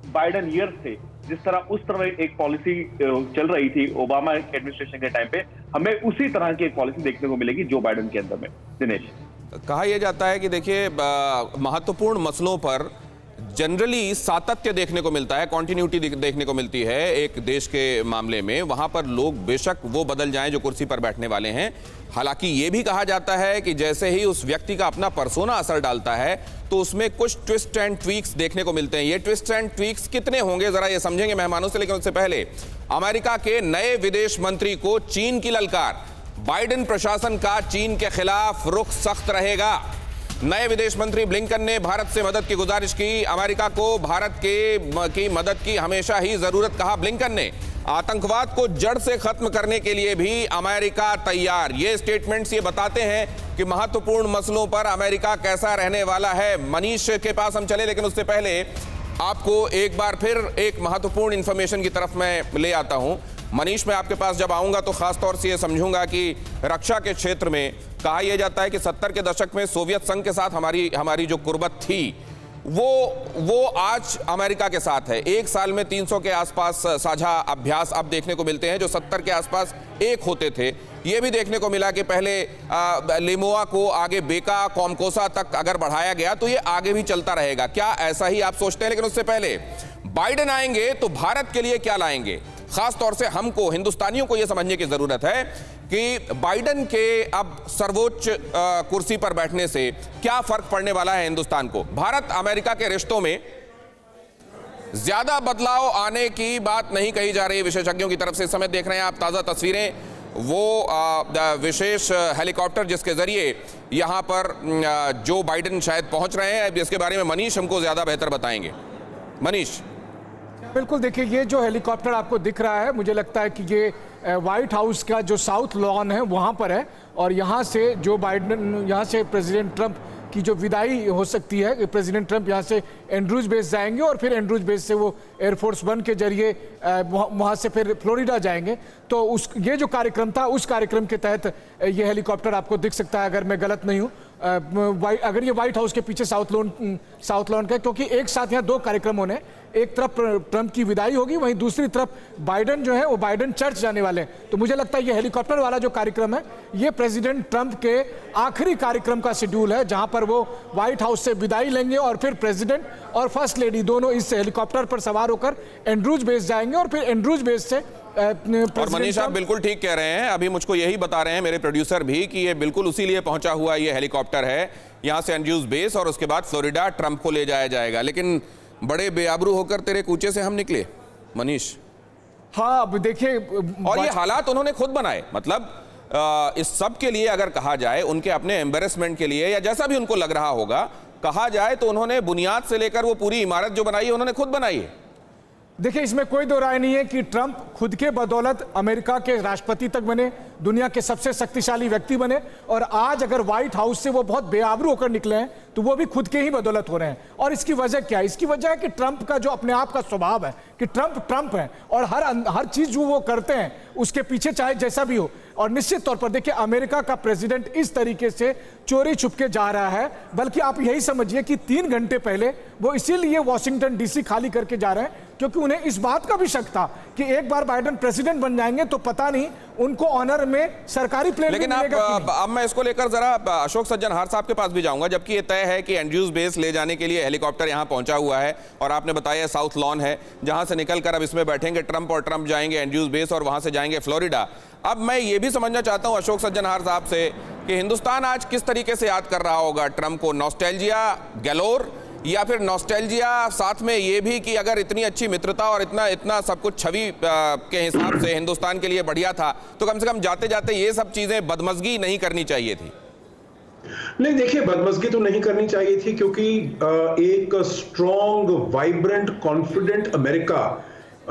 बाइडेन ईयर थे, जिस तरह उस तरह एक पॉलिसी चल रही थी ओबामा एडमिनिस्ट्रेशन के टाइम पे, हमें उसी तरह की एक पॉलिसी देखने को मिलेगी जो बाइडेन के अंदर में। दिनेश, कहा यह जाता है कि देखिए महत्वपूर्ण मसलों पर जनरली सातत्य देखने को मिलता है, कॉन्टिन्यूटी देखने को मिलती है एक देश के मामले में। वहां पर लोग बेशक वो बदल जाएं जो कुर्सी पर बैठने वाले हैं। हालांकि ये भी कहा जाता है कि जैसे ही उस व्यक्ति का अपना पर्सोना असर डालता है तो उसमें कुछ ट्विस्ट एंड ट्वीक्स देखने को मिलते हैं। ये ट्विस्ट एंड ट्वीक्स कितने होंगे जरा ये समझेंगे मेहमानों से, लेकिन उससे पहले अमेरिका के नए विदेश मंत्री को चीन की ललकार। बाइडेन प्रशासन का चीन के खिलाफ रुख सख्त रहेगा। नए विदेश मंत्री ब्लिंकन ने भारत से मदद की गुजारिश की। अमेरिका को भारत की मदद की हमेशा ही जरूरत, कहा ब्लिंकन ने। आतंकवाद को जड़ से खत्म करने के लिए भी अमेरिका तैयार। ये स्टेटमेंट्स ये बताते हैं कि महत्वपूर्ण मसलों पर अमेरिका कैसा रहने वाला है। मनीष के पास हम चले, लेकिन उससे पहले आपको एक बार फिर एक महत्वपूर्ण इंफॉर्मेशन की तरफ मैं ले आता हूं। मनीष, मैं आपके पास जब आऊंगा तो खास तौर से ये समझूंगा कि रक्षा के क्षेत्र में कहा यह जाता है कि 70 के दशक में सोवियत संघ के साथ हमारी जो कुर्बत थी वो आज अमेरिका के साथ है। एक साल में 300 के आसपास साझा अभ्यास अब देखने को मिलते हैं, जो 70 के आसपास एक होते थे। ये भी देखने को मिला कि पहले लिमोआ को आगे बेका कॉमकोसा तक अगर बढ़ाया गया तो ये आगे भी चलता रहेगा। क्या ऐसा ही आप सोचते हैं? लेकिन उससे पहले बाइडेन आएंगे तो भारत के लिए क्या लाएंगे? खास तौर से हमको, हिंदुस्तानियों को यह समझने की जरूरत है कि बाइडेन के अब सर्वोच्च कुर्सी पर बैठने से क्या फर्क पड़ने वाला है हिंदुस्तान को। भारत अमेरिका के रिश्तों में ज्यादा बदलाव आने की बात नहीं कही जा रही विशेषज्ञों की तरफ से। इस समय देख रहे हैं आप ताजा तस्वीरें, वो विशेष हेलीकॉप्टर जिसके जरिए यहां पर जो बाइडेन शायद पहुंच रहे हैं, इसके बारे में मनीष हमको ज्यादा बेहतर बताएंगे। मनीष। बिल्कुल, देखिए ये जो हेलीकॉप्टर आपको दिख रहा है, मुझे लगता है कि ये व्हाइट हाउस का जो साउथ लॉन है वहाँ पर है, और यहाँ से जो बाइडेन, यहाँ से प्रेसिडेंट ट्रंप की जो विदाई हो सकती है। प्रेसिडेंट ट्रंप यहाँ से एंड्रूज बेस जाएंगे और फिर एंड्रूज बेस से वो एयरफोर्स वन के जरिए वहाँ से फिर फ्लोरिडा जाएंगे। तो ये जो कार्यक्रम था, उस कार्यक्रम के तहत ये हेलीकॉप्टर आपको दिख सकता है, अगर मैं गलत नहीं हूँ। अगर ये व्हाइट हाउस के पीछे साउथ लॉन का, क्योंकि एक साथ यहाँ दो कार्यक्रम होने, एक तरफ ट्रंप की विदाई होगी, वहीं दूसरी तरफ बाइडेन जो है वो बाइडेन चर्च जाने वाले हैं। तो मुझे लगता है ये हेलीकॉप्टर वाला जो कार्यक्रम है, ये प्रेसिडेंट ट्रंप के आखिरी कार्यक्रम का शेड्यूल है, जहां पर वो व्हाइट हाउस से विदाई लेंगे और फिर प्रेसिडेंट और फर्स्ट लेडी दोनों इस हेलीकॉप्टर पर सवार होकर एंड्रूज बेस जाएंगे और फिर एंड्रूज बेस से और मनीष आप बिल्कुल ठीक कह रहे हैं, अभी मुझको यही बता रहे हैं मेरे प्रोड्यूसर भी कि ये बिल्कुल उसी लिए पहुंचा हुआ ये हेलीकॉप्टर है, यहां से एंड्रूज बेस और उसके बाद फ्लोरिडा ट्रंप को ले जाया जाएगा। लेकिन बड़े बेआबरू होकर तेरे कूचे से हम निकले मनीष। हाँ, अब देखिए, और ये हालात उन्होंने खुद बनाए, मतलब इस सब के लिए अगर कहा जाए, उनके अपने एम्बेरसमेंट के लिए या जैसा भी उनको लग रहा होगा, कहा जाए तो उन्होंने बुनियाद से लेकर वो पूरी इमारत जो बनाई है उन्होंने खुद बनाई है। देखिए, इसमें कोई दो राय नहीं है कि ट्रंप खुद के बदौलत अमेरिका के राष्ट्रपति तक बने, दुनिया के सबसे शक्तिशाली व्यक्ति बने, और आज अगर व्हाइट हाउस से वो बहुत बेआबरू होकर निकले हैं तो वो भी खुद के ही बदौलत हो रहे हैं। और इसकी वजह क्या है? इसकी वजह है कि ट्रंप का जो अपने आप का स्वभाव है कि ट्रंप है, और हर चीज जो वो करते हैं उसके पीछे चाहे जैसा भी हो। और निश्चित तौर पर देखिए, अमेरिका का प्रेसिडेंट इस तरीके से चोरी छुपके जा रहा है, बल्कि आप यही समझिए कि 3 घंटे पहले वो इसीलिए वॉशिंगटन डीसी खाली करके जा रहे हैं क्योंकि उन्हें इस बात का भी शक था कि एक बार बाइडेन प्रेसिडेंट बन जाएंगे तो पता नहीं उनको ऑनर में सरकारी प्लेन लेकिन अब मैं इसको लेकर जरा अशोक सज्जनहार साहब के पास भी जाऊंगा, जबकि ये तय है कि एंड्रूज बेस ले जाने के लिए हेलीकॉप्टर यहां पहुंचा हुआ है और आपने बताया साउथ लॉन है, जहां से निकलकर अब इसमें बैठेंगे ट्रंप और ट्रंप जाएंगे एंड्रूज बेस और वहां से जाएंगे फ्लोरिडा। अब मैं ये भी समझना चाहता हूं अशोक सज्जनहार साहब से कि हिंदुस्तान आज किस तरीके से याद कर रहा होगा ट्रंप को, नॉस्टैल्जिया गैलोर या फिर नॉस्टैल्जिया साथ में ये भी कि अगर इतनी अच्छी मित्रता और इतना सब कुछ छवि के हिसाब से हिंदुस्तान के लिए बढ़िया था तो कम से कम जाते जाते ये सब चीजें बदमजगी नहीं करनी चाहिए थी। नहीं, देखिए, बदमजगी तो नहीं करनी चाहिए थी क्योंकि एक स्ट्रॉन्ग, वाइब्रेंट, कॉन्फिडेंट अमेरिका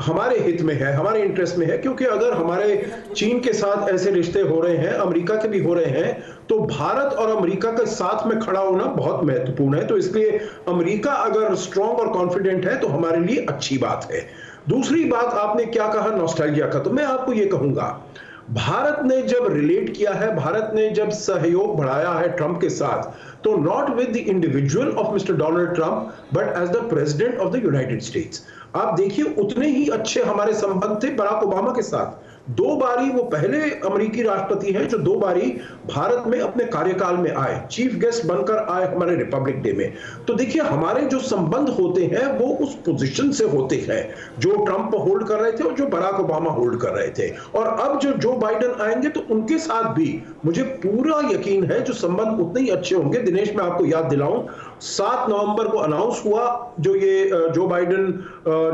हमारे हित में है, हमारे इंटरेस्ट में है। क्योंकि अगर हमारे चीन के साथ ऐसे रिश्ते हो रहे हैं, अमेरिका के भी हो रहे हैं, तो भारत और अमेरिका के साथ में खड़ा होना बहुत महत्वपूर्ण है। तो इसलिए अमेरिका अगर स्ट्रॉन्ग और कॉन्फिडेंट है तो हमारे लिए अच्छी बात है। दूसरी बात, आपने क्या कहा नॉस्टैल्जिया का, तो मैं आपको ये कहूंगा, भारत ने जब रिलेट किया है, भारत ने जब सहयोग बढ़ाया है ट्रंप के साथ, तो not with the individual of mister Donald Trump but as the president of the United States. आप देखिए, उतने ही अच्छे हमारे संबंध थे बराक ओबामा के साथ। 2 बारी वो पहले अमेरिकी राष्ट्रपति हैं जो 2 बारी भारत में अपने कार्यकाल में आए, चीफ गेस्ट बनकर आए हमारे रिपब्लिक डे में। तो देखिए, हमारे जो संबंध होते हैं वो उस पोजीशन से होते हैं जो ट्रंप होल्ड कर रहे थे और जो बराक ओबामा होल्ड कर रहे थे। और अब जो बाइडेन आएंगे तो उनके साथ भी मुझे पूरा यकीन है जो संबंध उतने ही अच्छे होंगे। दिनेश, मैं आपको याद दिलाऊं, 7 नवंबर को अनाउंस हुआ जो ये जो बाइडेन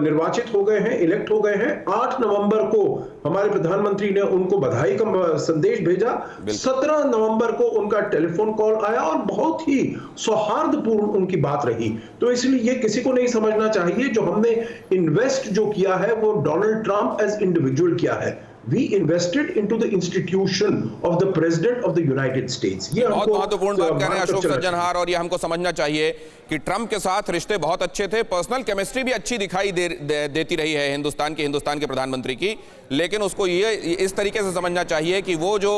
निर्वाचित हो गए हैं, इलेक्ट हो गए हैं। 8 नवंबर को हमारे प्रधानमंत्री ने उनको बधाई का संदेश भेजा। 17 नवंबर को उनका टेलीफोन कॉल आया और बहुत ही सौहार्दपूर्ण उनकी बात रही। तो इसलिए ये किसी को नहीं समझना चाहिए जो हमने इन्वेस्ट जो किया है वो डोनाल्ड ट्रंप एज इंडिविजुअल किया है। We invested into the institution of the President of the United States. ये बहुत महत्वपूर्ण बात कह रहे हैं अशोक सज्जनहार, और ये हमको समझना चाहिए कि ट्रंप के साथ रिश्ते बहुत अच्छे थे, पर्सनल केमिस्ट्री भी अच्छी दिखाई देती रही है हिंदुस्तान के प्रधानमंत्री की। लेकिन उसको ये इस तरीके से समझना चाहिए कि वो जो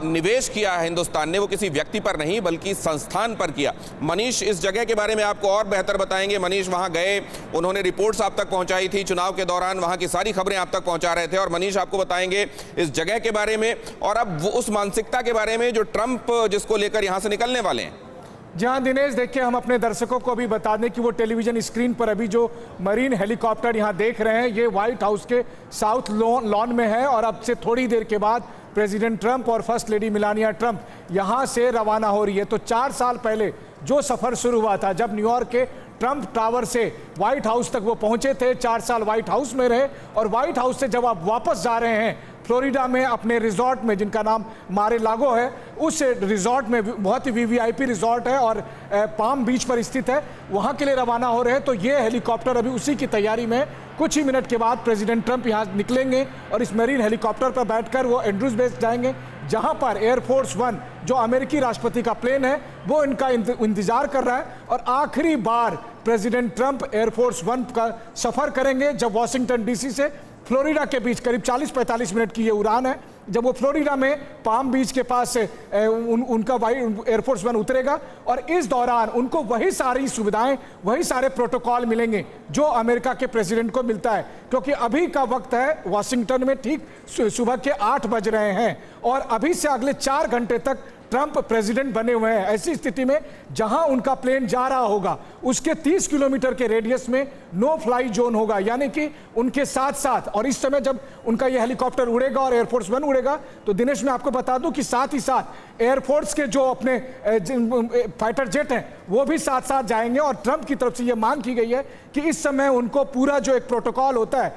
निवेश किया है हिंदुस्तान ने वो किसी व्यक्ति पर नहीं बल्कि संस्थान पर किया। मनीष इस जगह के बारे में आपको और बेहतर बताएंगे। मनीष वहां गए, उन्होंने रिपोर्ट्स आप तक पहुंचाई थी, चुनाव के दौरान वहां की सारी खबरें आप तक पहुंचा रहे थे, और मनीष आपको बताएंगे इस जगह के बारे में और अब वो उस मानसिकता के बारे में जो ट्रंप जिसको लेकर यहां से निकलने वाले हैं। जहां दिनेश देखिए, हम अपने दर्शकों को भी बता दें कि वो टेलीविजन स्क्रीन पर अभी जो मरीन हेलीकॉप्टर यहां देख रहे हैं, ये व्हाइट हाउस के साउथ लॉन में है और अब से थोड़ी देर के बाद प्रेसिडेंट ट्रंप और फर्स्ट लेडी मेलानिया ट्रंप यहां से रवाना हो रही है। तो 4 साल पहले जो सफर शुरू हुआ था, जब न्यूयॉर्क के ट्रंप टावर से व्हाइट हाउस तक वो पहुंचे थे, 4 साल व्हाइट हाउस में रहे और व्हाइट हाउस से जब आप वापस जा रहे हैं फ्लोरिडा में अपने रिजॉर्ट में, जिनका नाम मारे लागो है, उस रिजॉर्ट में बहुत ही वीवीआईपी रिजॉर्ट है और पाम बीच पर स्थित है, वहां के लिए रवाना हो रहे हैं। तो ये हेलीकॉप्टर अभी उसी की तैयारी में, कुछ ही मिनट के बाद प्रेसिडेंट ट्रंप यहां निकलेंगे और इस मरीन हेलीकॉप्टर पर बैठकर वो एंड्रूज बेस जाएंगे, जहां पर एयरफोर्स 1 जो अमेरिकी राष्ट्रपति का प्लेन है वो इनका इंतजार कर रहा है। और आखिरी बार प्रेसिडेंट ट्रंप एयरफोर्स 1 का सफर करेंगे जब वॉशिंगटन डीसी से फ्लोरिडा के बीच करीब 40-45 मिनट की ये उड़ान है, जब वो फ्लोरिडा में पाम बीच के पास उनका एयरफोर्स 1 उतरेगा और इस दौरान उनको वही सारी सुविधाएं, वही सारे प्रोटोकॉल मिलेंगे जो अमेरिका के प्रेसिडेंट को मिलता है। क्योंकि अभी का वक्त है वॉशिंगटन में ठीक सुबह के 8 बज रहे हैं और अभी से अगले 4 घंटे तक ट्रंप प्रेसिडेंट बने हुए हैं। ऐसी स्थिति में जहां उनका प्लेन जा रहा होगा उसके 30 किलोमीटर के रेडियस में नो फ्लाई जोन होगा, यानी कि उनके साथ साथ, और इस समय जब उनका यह हेलीकॉप्टर उड़ेगा और एयरफोर्स 1 उड़ेगा तो दिनेश मैं आपको बता दूं कि साथ ही साथ एयरफोर्स के जो अपने फाइटर जेट हैं वो भी साथ साथ जाएंगे। और ट्रंप की तरफ से यह मांग की गई है कि इस समय उनको पूरा जो एक प्रोटोकॉल होता है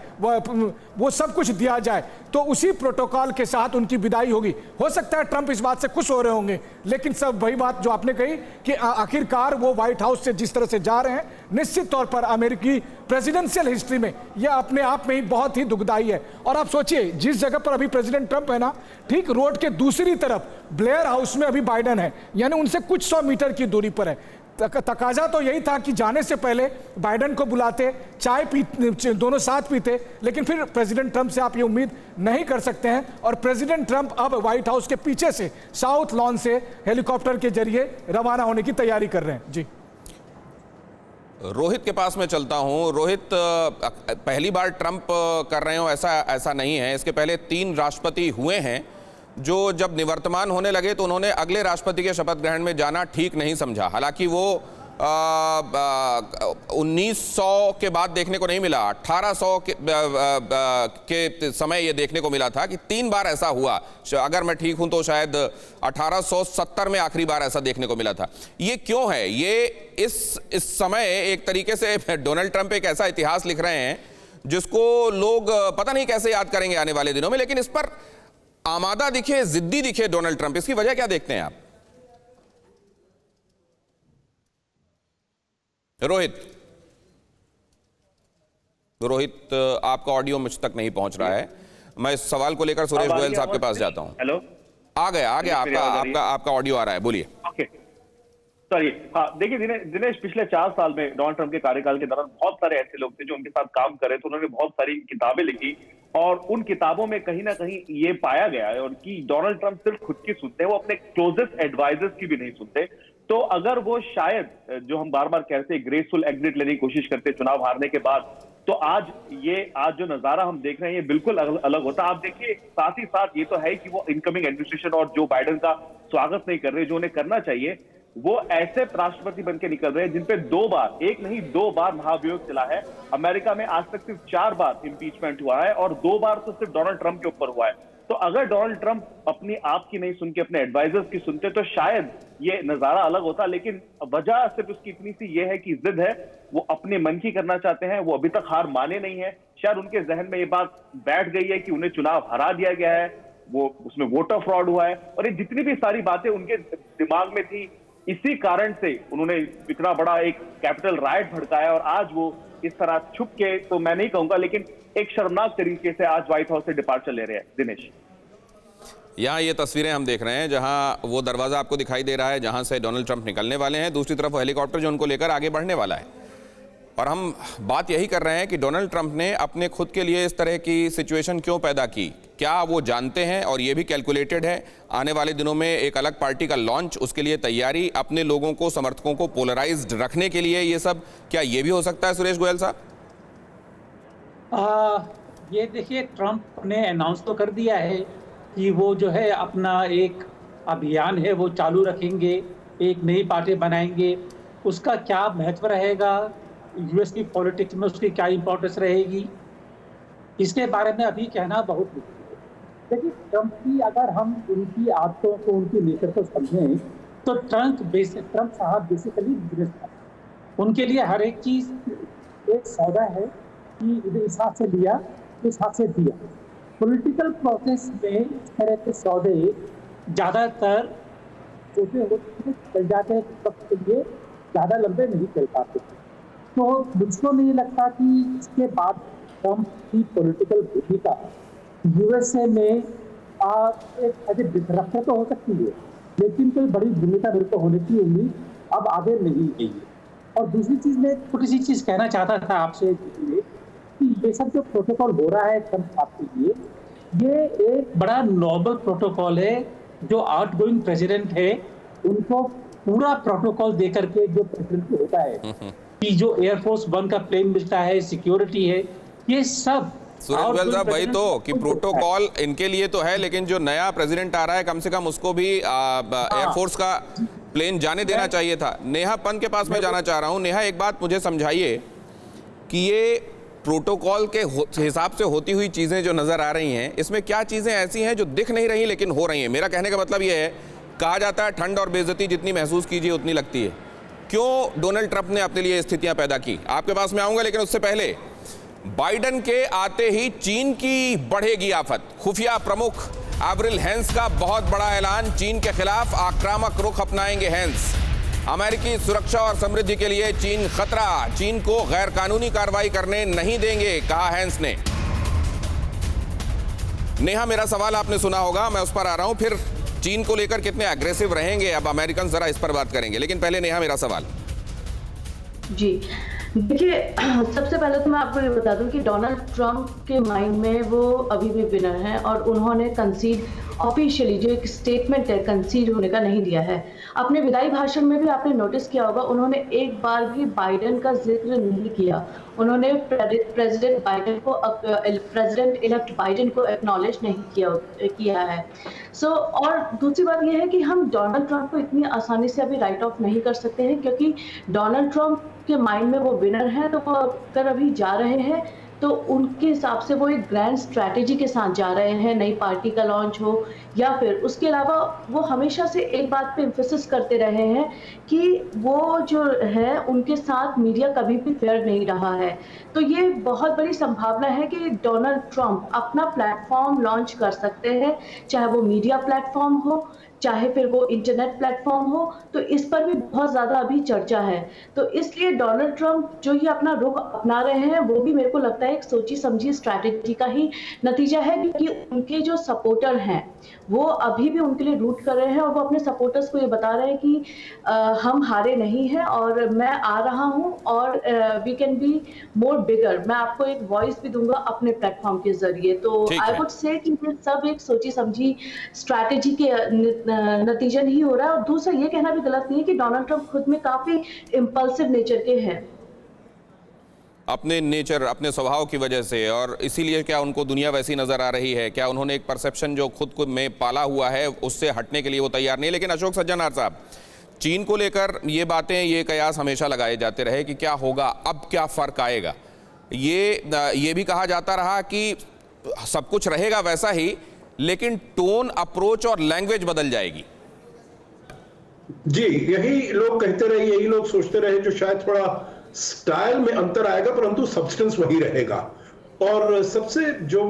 वो सब कुछ दिया जाए, तो उसी प्रोटोकॉल के साथ उनकी विदाई होगी। हो सकता है ट्रंप इस बात से खुश हो रहे होंगे, लेकिन सब वही बात जो आपने कही कि आखिरकार वो व्हाइट हाउस से जिस तरह से जा रहे हैं, निश्चित तौर पर अमेरिकी प्रेसिडेंशियल हिस्ट्री में यह अपने आप में ही बहुत ही दुखदाई है। और आप सोचिए, जिस जगह पर अभी प्रेसिडेंट ट्रंप है ना, ठीक रोड के दूसरी तरफ ब्लेयर हाउस में अभी बाइडेन है, यानी उनसे कुछ 100 मीटर की दूरी पर है। तकाजा तो यही था कि जाने से पहले बाइडेन को बुलाते, चाय पी, दोनों साथ पीते, लेकिन फिर प्रेसिडेंट ट्रंप से आप ये उम्मीद नहीं कर सकते हैं। और प्रेसिडेंट ट्रंप अब व्हाइट हाउस के पीछे से साउथ लॉन से हेलीकॉप्टर के जरिए रवाना होने की तैयारी कर रहे हैं। जी रोहित के पास मैं चलता हूं। रोहित, पहली बार ट्रंप कर रहे हो ऐसा नहीं है। इसके पहले 3 राष्ट्रपति हुए हैं जो जब निवर्तमान होने लगे तो उन्होंने अगले राष्ट्रपति के शपथ ग्रहण में जाना ठीक नहीं समझा। हालांकि वो 1900 के बाद देखने को नहीं मिला, 1800 के समय ये देखने को मिला था कि 3 बार ऐसा हुआ। अगर मैं ठीक हूं तो शायद 1870 में आखिरी बार ऐसा देखने को मिला था। ये क्यों है? ये इस समय एक तरीके से डोनाल्ड ट्रंप एक ऐसा इतिहास लिख रहे हैं जिसको लोग पता नहीं कैसे याद करेंगे आने वाले दिनों में, लेकिन इस पर आमादा दिखे, जिद्दी दिखे डोनाल्ड ट्रंप, इसकी वजह क्या देखते हैं आप? रोहित, आपका ऑडियो मुझ तक नहीं पहुंच रहा है। मैं इस सवाल को लेकर सुरेश गोयल साहब के पास जाता हूं। हेलो, आ गया आपका ऑडियो आ रहा है, बोलिए। Okay, sorry. हाँ, देखिए दिनेश, पिछले 4 साल में डोनाल्ड ट्रंप के कार्यकाल के दौरान बहुत सारे ऐसे लोग थे जो उनके साथ काम कर रहे थे। उन्होंने बहुत सारी किताबें लिखी और उन किताबों में कहीं ना कहीं ये पाया गया है और कि डोनाल्ड ट्रंप सिर्फ खुद की सुनते हैं, वो अपने क्लोजेस्ट एडवाइजर्स की भी नहीं सुनते। तो अगर वो शायद, जो हम बार बार कहते हैं, ग्रेसफुल एग्जिट लेने की कोशिश करते चुनाव हारने के बाद, तो आज जो नजारा हम देख रहे हैं ये बिल्कुल अलग होता। आप देखिए, साथ ही साथ ये तो है कि वो इनकमिंग एडमिनिस्ट्रेशन और जो बाइडेन का स्वागत नहीं कर रहे, जो उन्हें करना चाहिए। वो ऐसे राष्ट्रपति बन के निकल रहे हैं जिनपे 2 बार, एक नहीं 2 बार महाभियोग चला है। अमेरिका में आज तक सिर्फ 4 बार इंपीचमेंट हुआ है और 2 बार तो सिर्फ डोनाल्ड ट्रंप के ऊपर हुआ है। तो अगर डोनाल्ड ट्रंप अपनी आप की नहीं सुन के अपने एडवाइजर्स की सुनते तो शायद ये नजारा अलग होता। लेकिन वजह सिर्फ उसकी इतनी सी ये है कि जिद है, वो अपने मन की करना चाहते हैं। वो अभी तक हार माने नहीं है। शायद उनके जहन में ये बात बैठ गई है कि उन्हें चुनाव हरा दिया गया है, वो उसमें वोटर फ्रॉड हुआ है और ये जितनी भी सारी बातें उनके दिमाग में थी, इसी कारण से उन्होंने इतना बड़ा एक कैपिटल राइट भड़काया और आज वो इस तरह छुप के, तो मैं नहीं कहूंगा, लेकिन एक शर्मनाक तरीके से आज व्हाइट हाउस से डिपार्चर ले रहे हैं। दिनेश, यहाँ ये तस्वीरें हम देख रहे हैं जहां वो दरवाजा आपको दिखाई दे रहा है जहां से डोनाल्ड ट्रंप निकलने वाले हैं, दूसरी तरफ वो हेलीकॉप्टर जो उनको लेकर आगे बढ़ने वाला है। और हम बात यही कर रहे हैं कि डोनाल्ड ट्रंप ने अपने खुद के लिए इस तरह की सिचुएशन क्यों पैदा की। क्या वो जानते हैं और ये भी कैलकुलेटेड है, आने वाले दिनों में एक अलग पार्टी का लॉन्च, उसके लिए तैयारी, अपने लोगों को, समर्थकों को पोलराइज्ड रखने के लिए, ये सब क्या ये भी हो सकता है सुरेश गोयल साहब? ये देखिए, ट्रंप ने अनाउंस तो कर दिया है कि वो जो है अपना एक अभियान है वो चालू रखेंगे एक नई पार्टी बनाएंगे, उसका क्या महत्व रहेगा, यूएस की पॉलिटिक्स में उसकी क्या इंपॉर्टेंस रहेगी, इसके बारे में अभी कहना बहुत मुश्किल है। लेकिन ट्रंप की अगर हम उनकी आदतों को, उनकी नेचर को समझें तो ट्रंप साहब बेसिकली बिजनेसमैन, उनके लिए हर एक चीज एक सौदा है कि इस हाथ से लिया, इस हाथ से दिया। पॉलिटिकल प्रोसेस में इस तरह के सौदे ज़्यादातर छोटे होते चल जाते हैं, वक्त के लिए ज़्यादा लंबे नहीं चल पाते। तो मुझको नहीं लगता कि इसके बाद ट्रंप की पॉलिटिकल भूमिका यूएसए में एक डिसरप्टर तो हो सकती है, लेकिन कोई बड़ी भूमिका मेरे को होने की उम्मीद अब आगे नहीं गई है। और दूसरी चीज़ में छोटी सी चीज़ कहना चाहता था आपसे कि ये सब जो प्रोटोकॉल हो रहा है ट्रंप साहब के लिए, ये एक बड़ा नॉर्मल प्रोटोकॉल है। जो आउटगोइंग प्रेसिडेंट है उनको पूरा प्रोटोकॉल दे करके जो प्रेसिडेंट को होता है कि जो एयरफोर्स 1 का प्लेन मिलता है, सिक्योरिटी है, ये सब सुरेश साहब वही तो कि प्रोटोकॉल इनके लिए तो है, लेकिन जो नया प्रेसिडेंट आ रहा है कम से कम उसको भी एयरफोर्स का प्लेन जाने देना चाहिए था। नेहा पंत के पास मैं जाना चाह रहा हूं। नेहा, एक बात मुझे समझाइए कि ये प्रोटोकॉल के हिसाब से होती हुई चीजें जो नजर आ रही हैं, इसमें क्या चीजें ऐसी हैं जो दिख नहीं रही लेकिन हो रही हैं? मेरा कहने का मतलब ये है, कहा जाता है ठंड और बेइज्जती जितनी महसूस कीजिए उतनी लगती है। क्यों डोनाल्ड ट्रंप ने अपने लिए स्थितियां पैदा की? आपके पास मैं आऊंगा, लेकिन उससे पहले बाइडेन के आते ही चीन की बढ़ेगी आफत। खुफिया प्रमुख एवरिल हैंस का बहुत बड़ा ऐलान, चीन के खिलाफ आक्रामक रुख अपनाएंगे हैंस। अमेरिकी सुरक्षा और समृद्धि के लिए चीन खतरा, चीन को गैर कानूनी कार्रवाई करने नहीं देंगे, कहा हैंस ने। नेहा, मेरा सवाल आपने सुना होगा, मैं उस पर आ रहा हूं। फिर चीन को लेकर कितने एग्रेसिव रहेंगे अब अमेरिकन, जरा इस पर बात करेंगे। लेकिन पहले नेहा, मेरा सवाल जी देखिए, सबसे पहले तो मैं आपको ये बता दूं कि डोनाल्ड ट्रंप के माइंड में वो अभी भी विनर हैं और उन्होंने कंसीड ऑफिशियली जो एक स्टेटमेंट है कंसीड होने का नहीं दिया है। अपने विदाई भाषण में भी आपने नोटिस किया होगा, उन्होंने एक बार भी बाइडेन का जिक्र नहीं किया। उन्होंने प्रेसिडेंट इलेक्ट बाइडेन को एक्नॉलेज नहीं किया है। और दूसरी बात यह है कि हम डोनाल्ड ट्रंप को इतनी आसानी से अभी राइट ऑफ नहीं कर सकते हैं, क्योंकि डोनाल्ड ट्रंप के माइंड में वो विनर है। तो वो अगर अभी जा रहे हैं तो उनके हिसाब से वो एक ग्रैंड स्ट्रैटेजी के साथ जा रहे हैं, नई पार्टी का लॉन्च हो या फिर उसके अलावा वो हमेशा से एक बात पे एम्फेसिस करते रहे हैं कि वो जो है उनके साथ मीडिया कभी भी फेयर नहीं रहा है। तो ये बहुत बड़ी संभावना है कि डोनाल्ड ट्रंप अपना प्लेटफॉर्म लॉन्च कर सकते हैं, चाहे वो मीडिया प्लेटफॉर्म हो, चाहे फिर वो इंटरनेट प्लेटफॉर्म हो। तो इस पर भी बहुत ज्यादा अभी चर्चा है। तो इसलिए डोनाल्ड ट्रंप जो ये अपना रुख अपना रहे हैं वो भी मेरे को लगता है एक सोची समझी स्ट्रैटेजी का ही नतीजा है, क्योंकि उनके जो सपोर्टर हैं वो अभी भी उनके लिए रूट कर रहे हैं और वो अपने सपोर्टर्स को ये बता रहे हैं कि हम हारे नहीं हैं और मैं आ रहा हूं और वी कैन बी मोर बिगर। मैं आपको एक वॉइस भी दूंगा अपने प्लेटफॉर्म के जरिए। तो आई वुड से कि ये सब एक सोची समझी स्ट्रैटेजी के नतीजा नहीं हो रहा है। और दूसरा ये कहना भी गलत नहीं है कि डोनाल्ड ट्रंप खुद में काफी इम्पल्सिव नेचर के हैं, अपने नेचर, अपने स्वभाव की वजह से, और इसीलिए क्या उनको दुनिया वैसी नजर आ रही है? क्या उन्होंने एक परसेप्शन जो खुद को में पाला हुआ है उससे हटने के लिए वो तैयार नहीं? लेकिन अशोक सज्जनर साहब, चीन को लेकर ये बातें, ये कयास हमेशा लगाए जाते रहे कि क्या होगा, अब क्या फर्क आएगा। ये भी कहा जाता रहा कि सब कुछ रहेगा वैसा ही, लेकिन टोन, अप्रोच और लैंग्वेज बदल जाएगी। जी, यही लोग कहते रहे, यही लोग सोचते रहे, जो शायद थोड़ा स्टाइल में अंतर आएगा परंतु सब्सटेंस वही रहेगा। और सबसे जो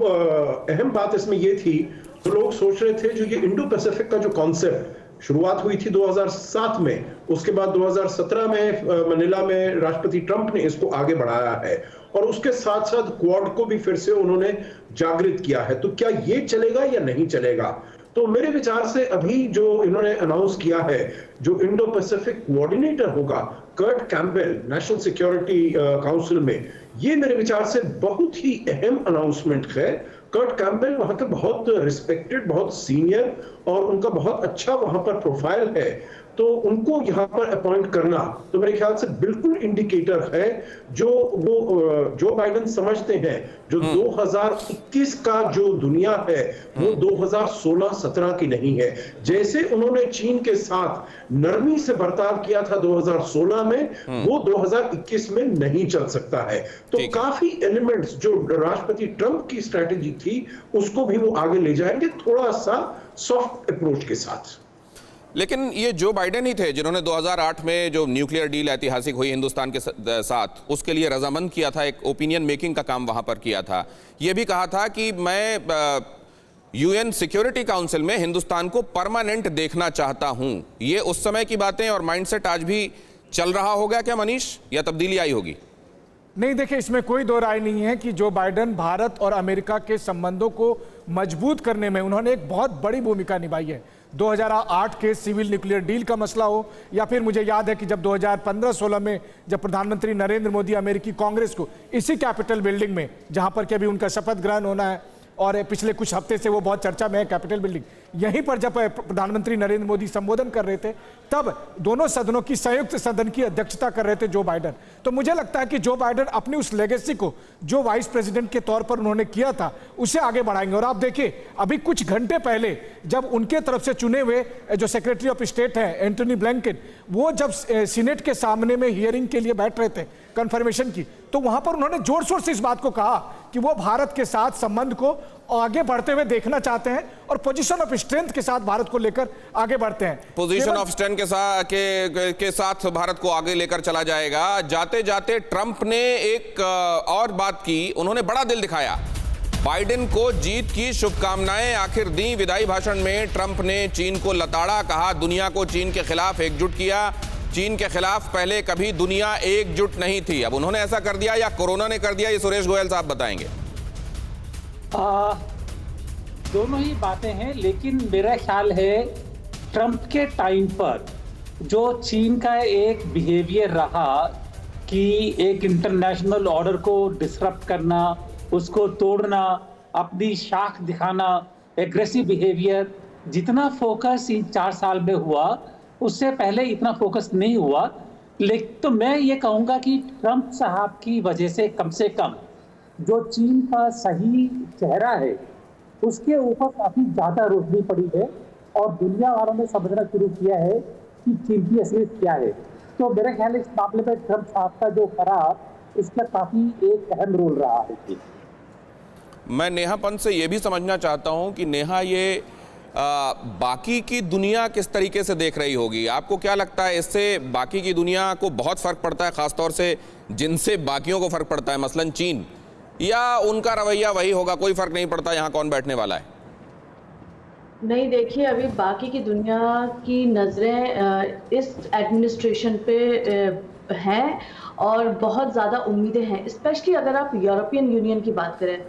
अहम बात इसमें ये थी, तो लोग सोच रहे थे जो ये इंडो पैसिफिक का जो कॉन्सेप्ट शुरुआत हुई थी 2007 में, उसके बाद 2017 में मनीला में राष्ट्रपति ट्रंप ने इसको आगे बढ़ाया है और उसके साथ साथ क्वाड को भी फिर से उन्होंने जागृत किया है। तो क्या ये चलेगा या नहीं चलेगा? तो मेरे विचार से अभी जो इन्होंने अनाउंस किया है, जो इंडो पैसिफिक कोऑर्डिनेटर होगा Kurt Campbell national security council में, ये मेरे विचार से बहुत ही अहम अनाउंसमेंट है। कर्ट कैम्पबेल वहां के बहुत रिस्पेक्टेड, बहुत सीनियर और उनका बहुत अच्छा वहां पर प्रोफाइल है। तो उनको यहाँ पर अपॉइंट करना तो मेरे ख्याल से बिल्कुल इंडिकेटर है जो वो जो बाइडेन समझते हैं जो 2021 का जो दुनिया है वो 2016-17 की नहीं है। जैसे उन्होंने चीन के साथ नरमी से बर्ताव किया था 2016 में, वो 2021 में नहीं चल सकता है। तो काफी एलिमेंट्स जो राष्ट्रपति ट्रंप की स्ट्रेटेजी थी उसको भी वो आगे ले जाएंगे, थोड़ा सा सॉफ्ट अप्रोच के साथ। लेकिन ये जो बाइडेन ही थे जिन्होंने 2008 में जो न्यूक्लियर डील ऐतिहासिक हुई हिंदुस्तान के साथ, उसके लिए रजामंद किया था, एक ओपिनियन मेकिंग का काम वहां पर किया था। ये भी कहा था कि मैं यूएन सिक्योरिटी काउंसिल में हिंदुस्तान को परमानेंट देखना चाहता हूं। ये उस समय की बातें और माइंडसेट आज भी चल रहा होगा क्या मनीष, या तब्दीली आई होगी? नहीं, देखिए इसमें कोई दो राय नहीं है कि जो बाइडेन भारत और अमेरिका के संबंधों को मजबूत करने में उन्होंने एक बहुत बड़ी भूमिका निभाई है। 2008 के सिविल न्यूक्लियर डील का मसला हो, या फिर मुझे याद है कि जब 2015-16 में जब प्रधानमंत्री नरेंद्र मोदी अमेरिकी कांग्रेस को इसी कैपिटल बिल्डिंग में, जहां पर कि अभी उनका शपथ ग्रहण होना है और पिछले कुछ हफ्ते से वो बहुत चर्चा में है कैपिटल बिल्डिंग, यहीं पर जब प्रधानमंत्री नरेंद्र मोदी संबोधन कर रहे थे तब दोनों सदनों की संयुक्त सदन की अध्यक्षता कर रहे थे जो बाइडेन। तो मुझे लगता है कि जो बाइडेन अपनी उस लेगेसी को जो वाइस प्रेसिडेंट के तौर पर उन्होंने किया था उसे आगे बढ़ाएंगे। और आप देखिए अभी कुछ घंटे पहले जब उनके तरफ से चुने हुए जो सेक्रेटरी ऑफ स्टेट हैं एंटनी ब्लिंकन, वो जब सीनेट के सामने में हियरिंग के लिए बैठ रहे थे कंफर्मेशन की, तो वहां पर उन्होंने जोर शोर से इस बात को कहा कि वो भारत के साथ संबंध को आगे बढ़ते हुए देखना चाहते हैं और पोजीशन ऑफ स्ट्रेंथ के साथ भारत को लेकर आगे बढ़ते हैं। पोजीशन ऑफ स्ट्रेंथ के साथ भारत को आगे लेकर चला जाएगा। जाते जाते ट्रंप ने एक और बात की, उन्होंने बड़ा दिल दिखाया, बाइडेन को जीत की शुभकामनाएं आखिर दी। विदाई भाषण में ट्रंप ने चीन को लताड़ा, कहा दुनिया को चीन के खिलाफ एकजुट किया। चीन के खिलाफ पहले कभी दुनिया एकजुट नहीं थी, अब उन्होंने ऐसा कर दिया या कोरोना ने कर दिया, ये सुरेश गोयल साहब बताएंगे। दोनों ही बातें हैं, लेकिन मेरा ख्याल है ट्रंप के टाइम पर जो चीन का एक बिहेवियर रहा कि एक इंटरनेशनल ऑर्डर को डिसरप्ट करना, उसको तोड़ना, अपनी शाख दिखाना, एग्रेसिव बिहेवियर, जितना फोकस इन 4 साल में हुआ उससे पहले इतना फोकस नहीं हुआ। लेकिन तो मैं ये कहूँगा कि ट्रंप साहब की वजह से कम जो चीन का सही चेहरा है उसके ऊपर काफी ज्यादा रोशनी पड़ी है और दुनिया वालों ने समझना शुरू किया है कि चीन की असलियत क्या है। तो मेरे ख्याल इस मामले में ट्रंप साहब का जो करार इसका काफी एक अहम रोल रहा है। मैं नेहा पंत से ये भी समझना चाहता हूं कि नेहा ये बाकी की दुनिया किस तरीके से देख रही होगी? आपको क्या लगता है इससे बाकी की दुनिया को बहुत फर्क पड़ता है, खासतौर से जिनसे बाकियों को फर्क पड़ता है, मसलन चीन, या उनका रवैया वही होगा, कोई फर्क नहीं पड़ता यहाँ कौन बैठने वाला है? नहीं, देखिए अभी बाकी की दुनिया की नज़रें इस एडमिनिस्ट्रेशन पे हैं और बहुत ज़्यादा उम्मीदें हैं। स्पेशली अगर आप यूरोपियन यूनियन की बात करें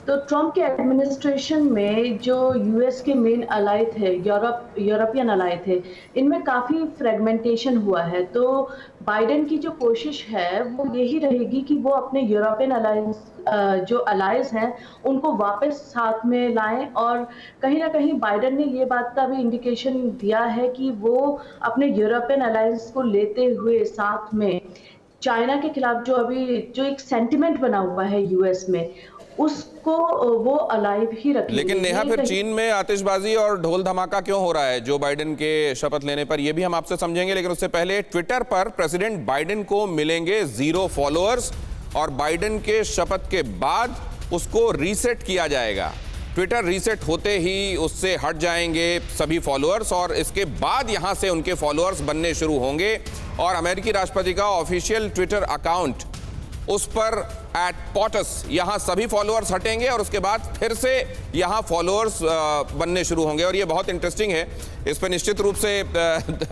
तो ट्रंप के एडमिनिस्ट्रेशन में जो यूएस के मेन अलाई थे, यूरोपियन अलाई थे, इनमें काफ़ी फ्रेगमेंटेशन हुआ है। तो बाइडेन की जो कोशिश है वो यही रहेगी कि वो अपने यूरोपियन अलायंस जो अलायंस हैं उनको वापस साथ में लाएं। और कहीं ना कहीं बाइडेन ने ये बात का भी इंडिकेशन दिया है कि वो अपने यूरोपियन अलायंस को लेते हुए साथ में चाइना के खिलाफ जो एक सेंटिमेंट बना हुआ है यूएस में, उसको वो अलाइव ही रखेंगे। लेकिन नेहा फिर चीन में आतिशबाजी और ढोल धमाका क्यों हो रहा है जो बाइडेन के शपथ लेने पर, ये भी हम आपसे समझेंगे। लेकिन उससे पहले ट्विटर पर प्रेसिडेंट बाइडेन को मिलेंगे 0 फॉलोअर्स और बाइडेन के शपथ के बाद उसको रीसेट किया जाएगा। ट्विटर रीसेट होते ही उससे हट जाएंगे सभी फॉलोअर्स और इसके बाद यहां से उनके फॉलोअर्स बनने शुरू होंगे और अमेरिकी राष्ट्रपति का ऑफिशियल ट्विटर अकाउंट, उस पर @POTUS यहां सभी फॉलोअर्स हटेंगे और उसके बाद फिर से यहां फॉलोअर्स बनने शुरू होंगे। और ये बहुत इंटरेस्टिंग है, इस पर निश्चित रूप से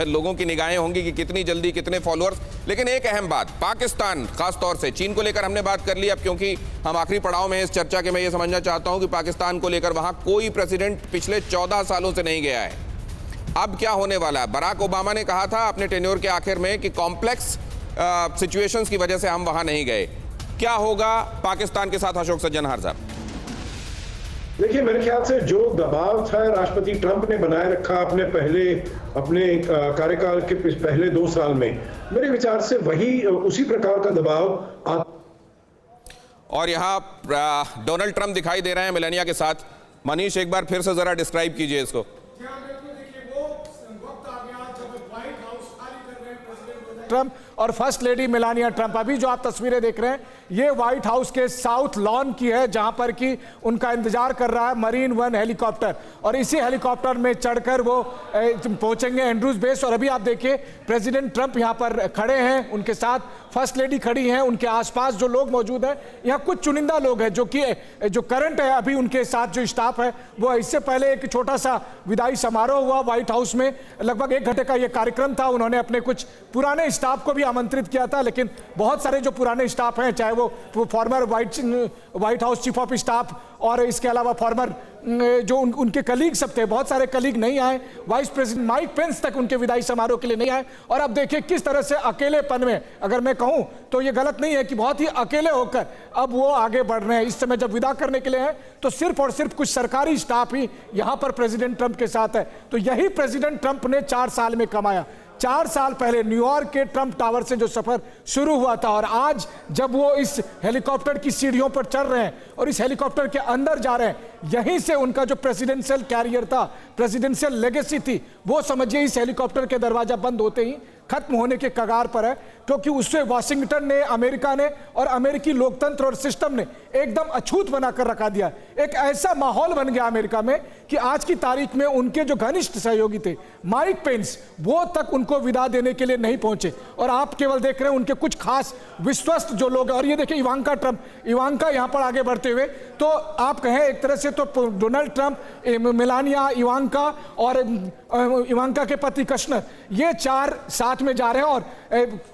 लोगों की निगाहें होंगी कि कितनी जल्दी कितने फॉलोअर्स। लेकिन एक अहम बात, पाकिस्तान, खासतौर से चीन को लेकर हमने बात कर ली, अब क्योंकि हम आखिरी पड़ाव में इस चर्चा के, मैं ये समझना चाहता हूं कि पाकिस्तान को लेकर वहां कोई प्रेसिडेंट पिछले 14 सालों से नहीं गया है। अब क्या होने वाला है? बराक ओबामा ने कहा था अपने टेन्योर के आखिर में कि कॉम्प्लेक्स सिचुएशंस की वजह से हम वहां नहीं गए। क्या होगा पाकिस्तान के साथ, अशोक सज्जनहार साहब? देखिए, मेरे ख्याल से जो दबाव था राष्ट्रपति ट्रंप ने बनाए रखा अपने कार्यकाल के पहले 2 साल में, मेरे विचार से वही उसी प्रकार का दबाव और यहाँ डोनाल्ड ट्रंप दिखाई दे रहे हैं मेलानिया के साथ। मनीष, एक बार फिर से जरा डिस्क्राइब कीजिए इसको। ट्रंप और फर्स्ट लेडी मेलानिया ट्रंप, अभी जो आप तस्वीरें देख रहे हैं ये व्हाइट हाउस के साउथ लॉन की है, जहां पर कि उनका इंतजार कर रहा है मरीन वन हेलीकॉप्टर, और इसी हेलीकॉप्टर में चढ़कर वो पहुंचेंगे एंड्रूज बेस। और अभी आप देखिए प्रेसिडेंट ट्रंप यहां पर खड़े हैं, उनके साथ फर्स्ट लेडी खड़ी हैं, उनके आसपास जो लोग मौजूद हैं, यहाँ कुछ चुनिंदा लोग हैं जो करंट है अभी उनके साथ जो स्टाफ है वो। इससे पहले एक छोटा सा विदाई समारोह हुआ व्हाइट हाउस में, लगभग 1 घंटे का ये कार्यक्रम था। उन्होंने अपने कुछ पुराने स्टाफ को भी आमंत्रित किया था, लेकिन बहुत सारे जो पुराने स्टाफ हैं, चाहे वो farmer white house chief of staff और इसके अलावा फॉर्मर जो उनके कलीग सब थे, बहुत सारे कलीग नहीं आए। वाइस प्रेसिडेंट माइक पेंस तक उनके विदाई समारोह के लिए नहीं आए। और अब देखिए किस तरह से अकेलेपन में, अगर मैं कहूं तो ये गलत नहीं है कि बहुत ही अकेले होकर अब वो आगे बढ़ रहे हैं। इस समय जब विदा करने के लिए हैं तो सिर्फ और सिर्फ कुछ सरकारी स्टाफ ही यहां पर प्रेसिडेंट ट्रंप के साथ है। तो यही प्रेसिडेंट ट्रंप ने 4 साल में कमाया। 4 साल पहले न्यूयॉर्क के ट्रंप टावर से जो सफर शुरू हुआ था, और आज जब वो इस हेलीकॉप्टर की सीढ़ियों पर चढ़ रहे हैं और इस हेलीकॉप्टर के अंदर जा रहे हैं, यहीं से उनका जो प्रेसिडेंशियल कैरियर था, प्रेसिडेंशियल लेगेसी थी, वो समझिए इस हेलीकॉप्टर के दरवाजा बंद होते ही खत्म होने के कगार पर है। क्योंकि उससे वाशिंगटन ने, अमेरिका ने और अमेरिकी लोकतंत्र और सिस्टम ने एकदम अछूत बनाकर रखा दिया। एक ऐसा माहौल बन गया अमेरिका में कि आज की तारीख में उनके जो घनिष्ठ सहयोगी थे माइक पेंस, वो तक उनको विदा देने के लिए नहीं पहुंचे। और आप केवल देख रहे हैं उनके कुछ खास विश्वस्त जो लोग। और ये देखिए इवांका ट्रंप, इवांका यहां पर आगे बढ़ते हुए, तो आप कहें एक तरह से तो डोनाल्ड ट्रंप, मेलानिया, इवांका और इवांका के पति कृष्णर, ये 4 साथ में जा रहे हैं और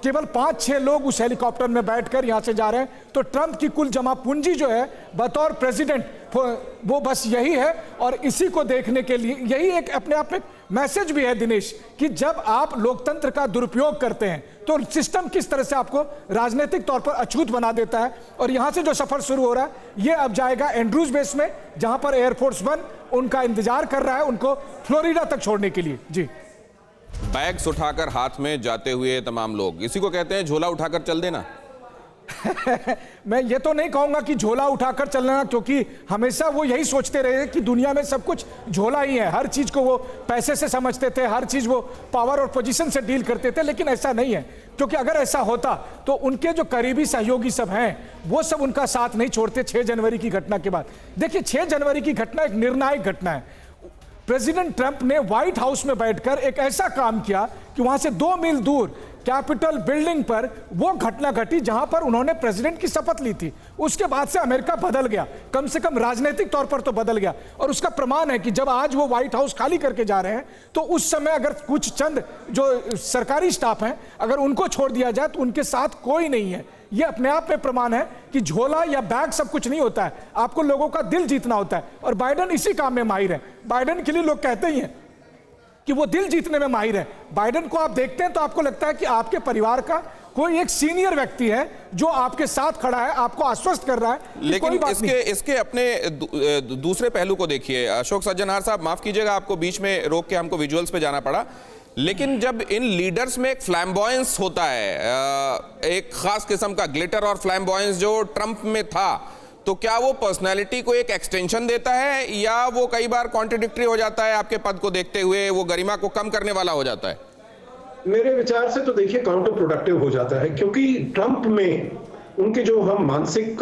केवल 5-6 लोग उस हेलीकॉप्टर में बैठकर यहां से जा रहे हैं। तो ट्रंप की कुल जमा पूंजी जो है बतौर प्रेसिडेंट वो बस यही है। और इसी को देखने के लिए यही एक अपने आप में मैसेज भी है दिनेश, कि जब आप लोकतंत्र का दुरुपयोग करते हैं तो सिस्टम किस तरह से आपको राजनीतिक तौर पर अछूत बना देता है। और यहां से जो सफर शुरू हो रहा है ये अब जाएगा एंड्रूज बेस में, जहां पर एयरफोर्स 1 उनका इंतजार कर रहा है उनको फ्लोरिडा तक छोड़ने के लिए। जी, बैग्स उठाकर हाथ में जाते हुए तमाम लोग, इसी को कहते हैं झोला उठाकर चल देना। मैं ये तो नहीं कहूंगा कि झोला उठाकर चलना, क्योंकि हमेशा वो यही सोचते रहे कि दुनिया में सब कुछ झोला ही है। हर चीज को वो पैसे से समझते थे, हर चीज वो पावर और पोजीशन से डील करते थे, लेकिन ऐसा नहीं है। क्योंकि अगर ऐसा होता तो उनके जो करीबी सहयोगी सब हैं वो सब उनका साथ नहीं छोड़ते 6 जनवरी की घटना के बाद। देखिए 6 जनवरी की घटना एक निर्णायक घटना है। प्रेसिडेंट ट्रंप ने व्हाइट हाउस में बैठकर एक ऐसा काम किया कि वहां से 2 मील दूर कैपिटल बिल्डिंग पर वो घटना घटी जहां पर उन्होंने प्रेसिडेंट की शपथ ली थी। उसके बाद से अमेरिका बदल गया, कम से कम राजनीतिक तौर पर तो बदल गया। और उसका प्रमाण है कि जब आज वो व्हाइट हाउस खाली करके जा रहे हैं तो उस समय अगर कुछ चंद जो सरकारी स्टाफ हैं अगर उनको छोड़ दिया जाए तो उनके साथ कोई नहीं है। ये अपने आप में प्रमाण है कि झोला या बैग सब कुछ नहीं होता है, आपको लोगों का दिल जीतना होता है। और बाइडेन इसी काम में माहिर है। बाइडेन के लिए लोग कहते ही हैं कि वो दिल जीतने में माहिर है। बाइडेन को आप देखते हैं तो आपको लगता है कि आपके परिवार का कोई एक सीनियर व्यक्ति है जो आपके साथ खड़ा है, आपको आश्वस्त कर रहा है। लेकिन इसके अपने दूसरे पहलू को देखिए। अशोक सज्जनहार साहब, माफ कीजिएगा, आपको बीच में रोक के हमको विजुअल्स पे जाना पड़ा, लेकिन जब इन लीडर्स में एक फ्लैम्बॉयंस होता है, एक खास किस्म का ग्लिटर और फ्लैम्बॉयंस जो ट्रंप में था, तो क्या वो पर्सनैलिटी को एक एक्सटेंशन देता है या वो कई बार कॉन्ट्रडिक्टरी हो जाता है आपके पद को देखते हुए, वो गरिमा को कम करने वाला हो जाता है? मेरे विचार से तो देखिए काउंटर प्रोडक्टिव हो जाता है, क्योंकि ट्रंप में उनके जो हम मानसिक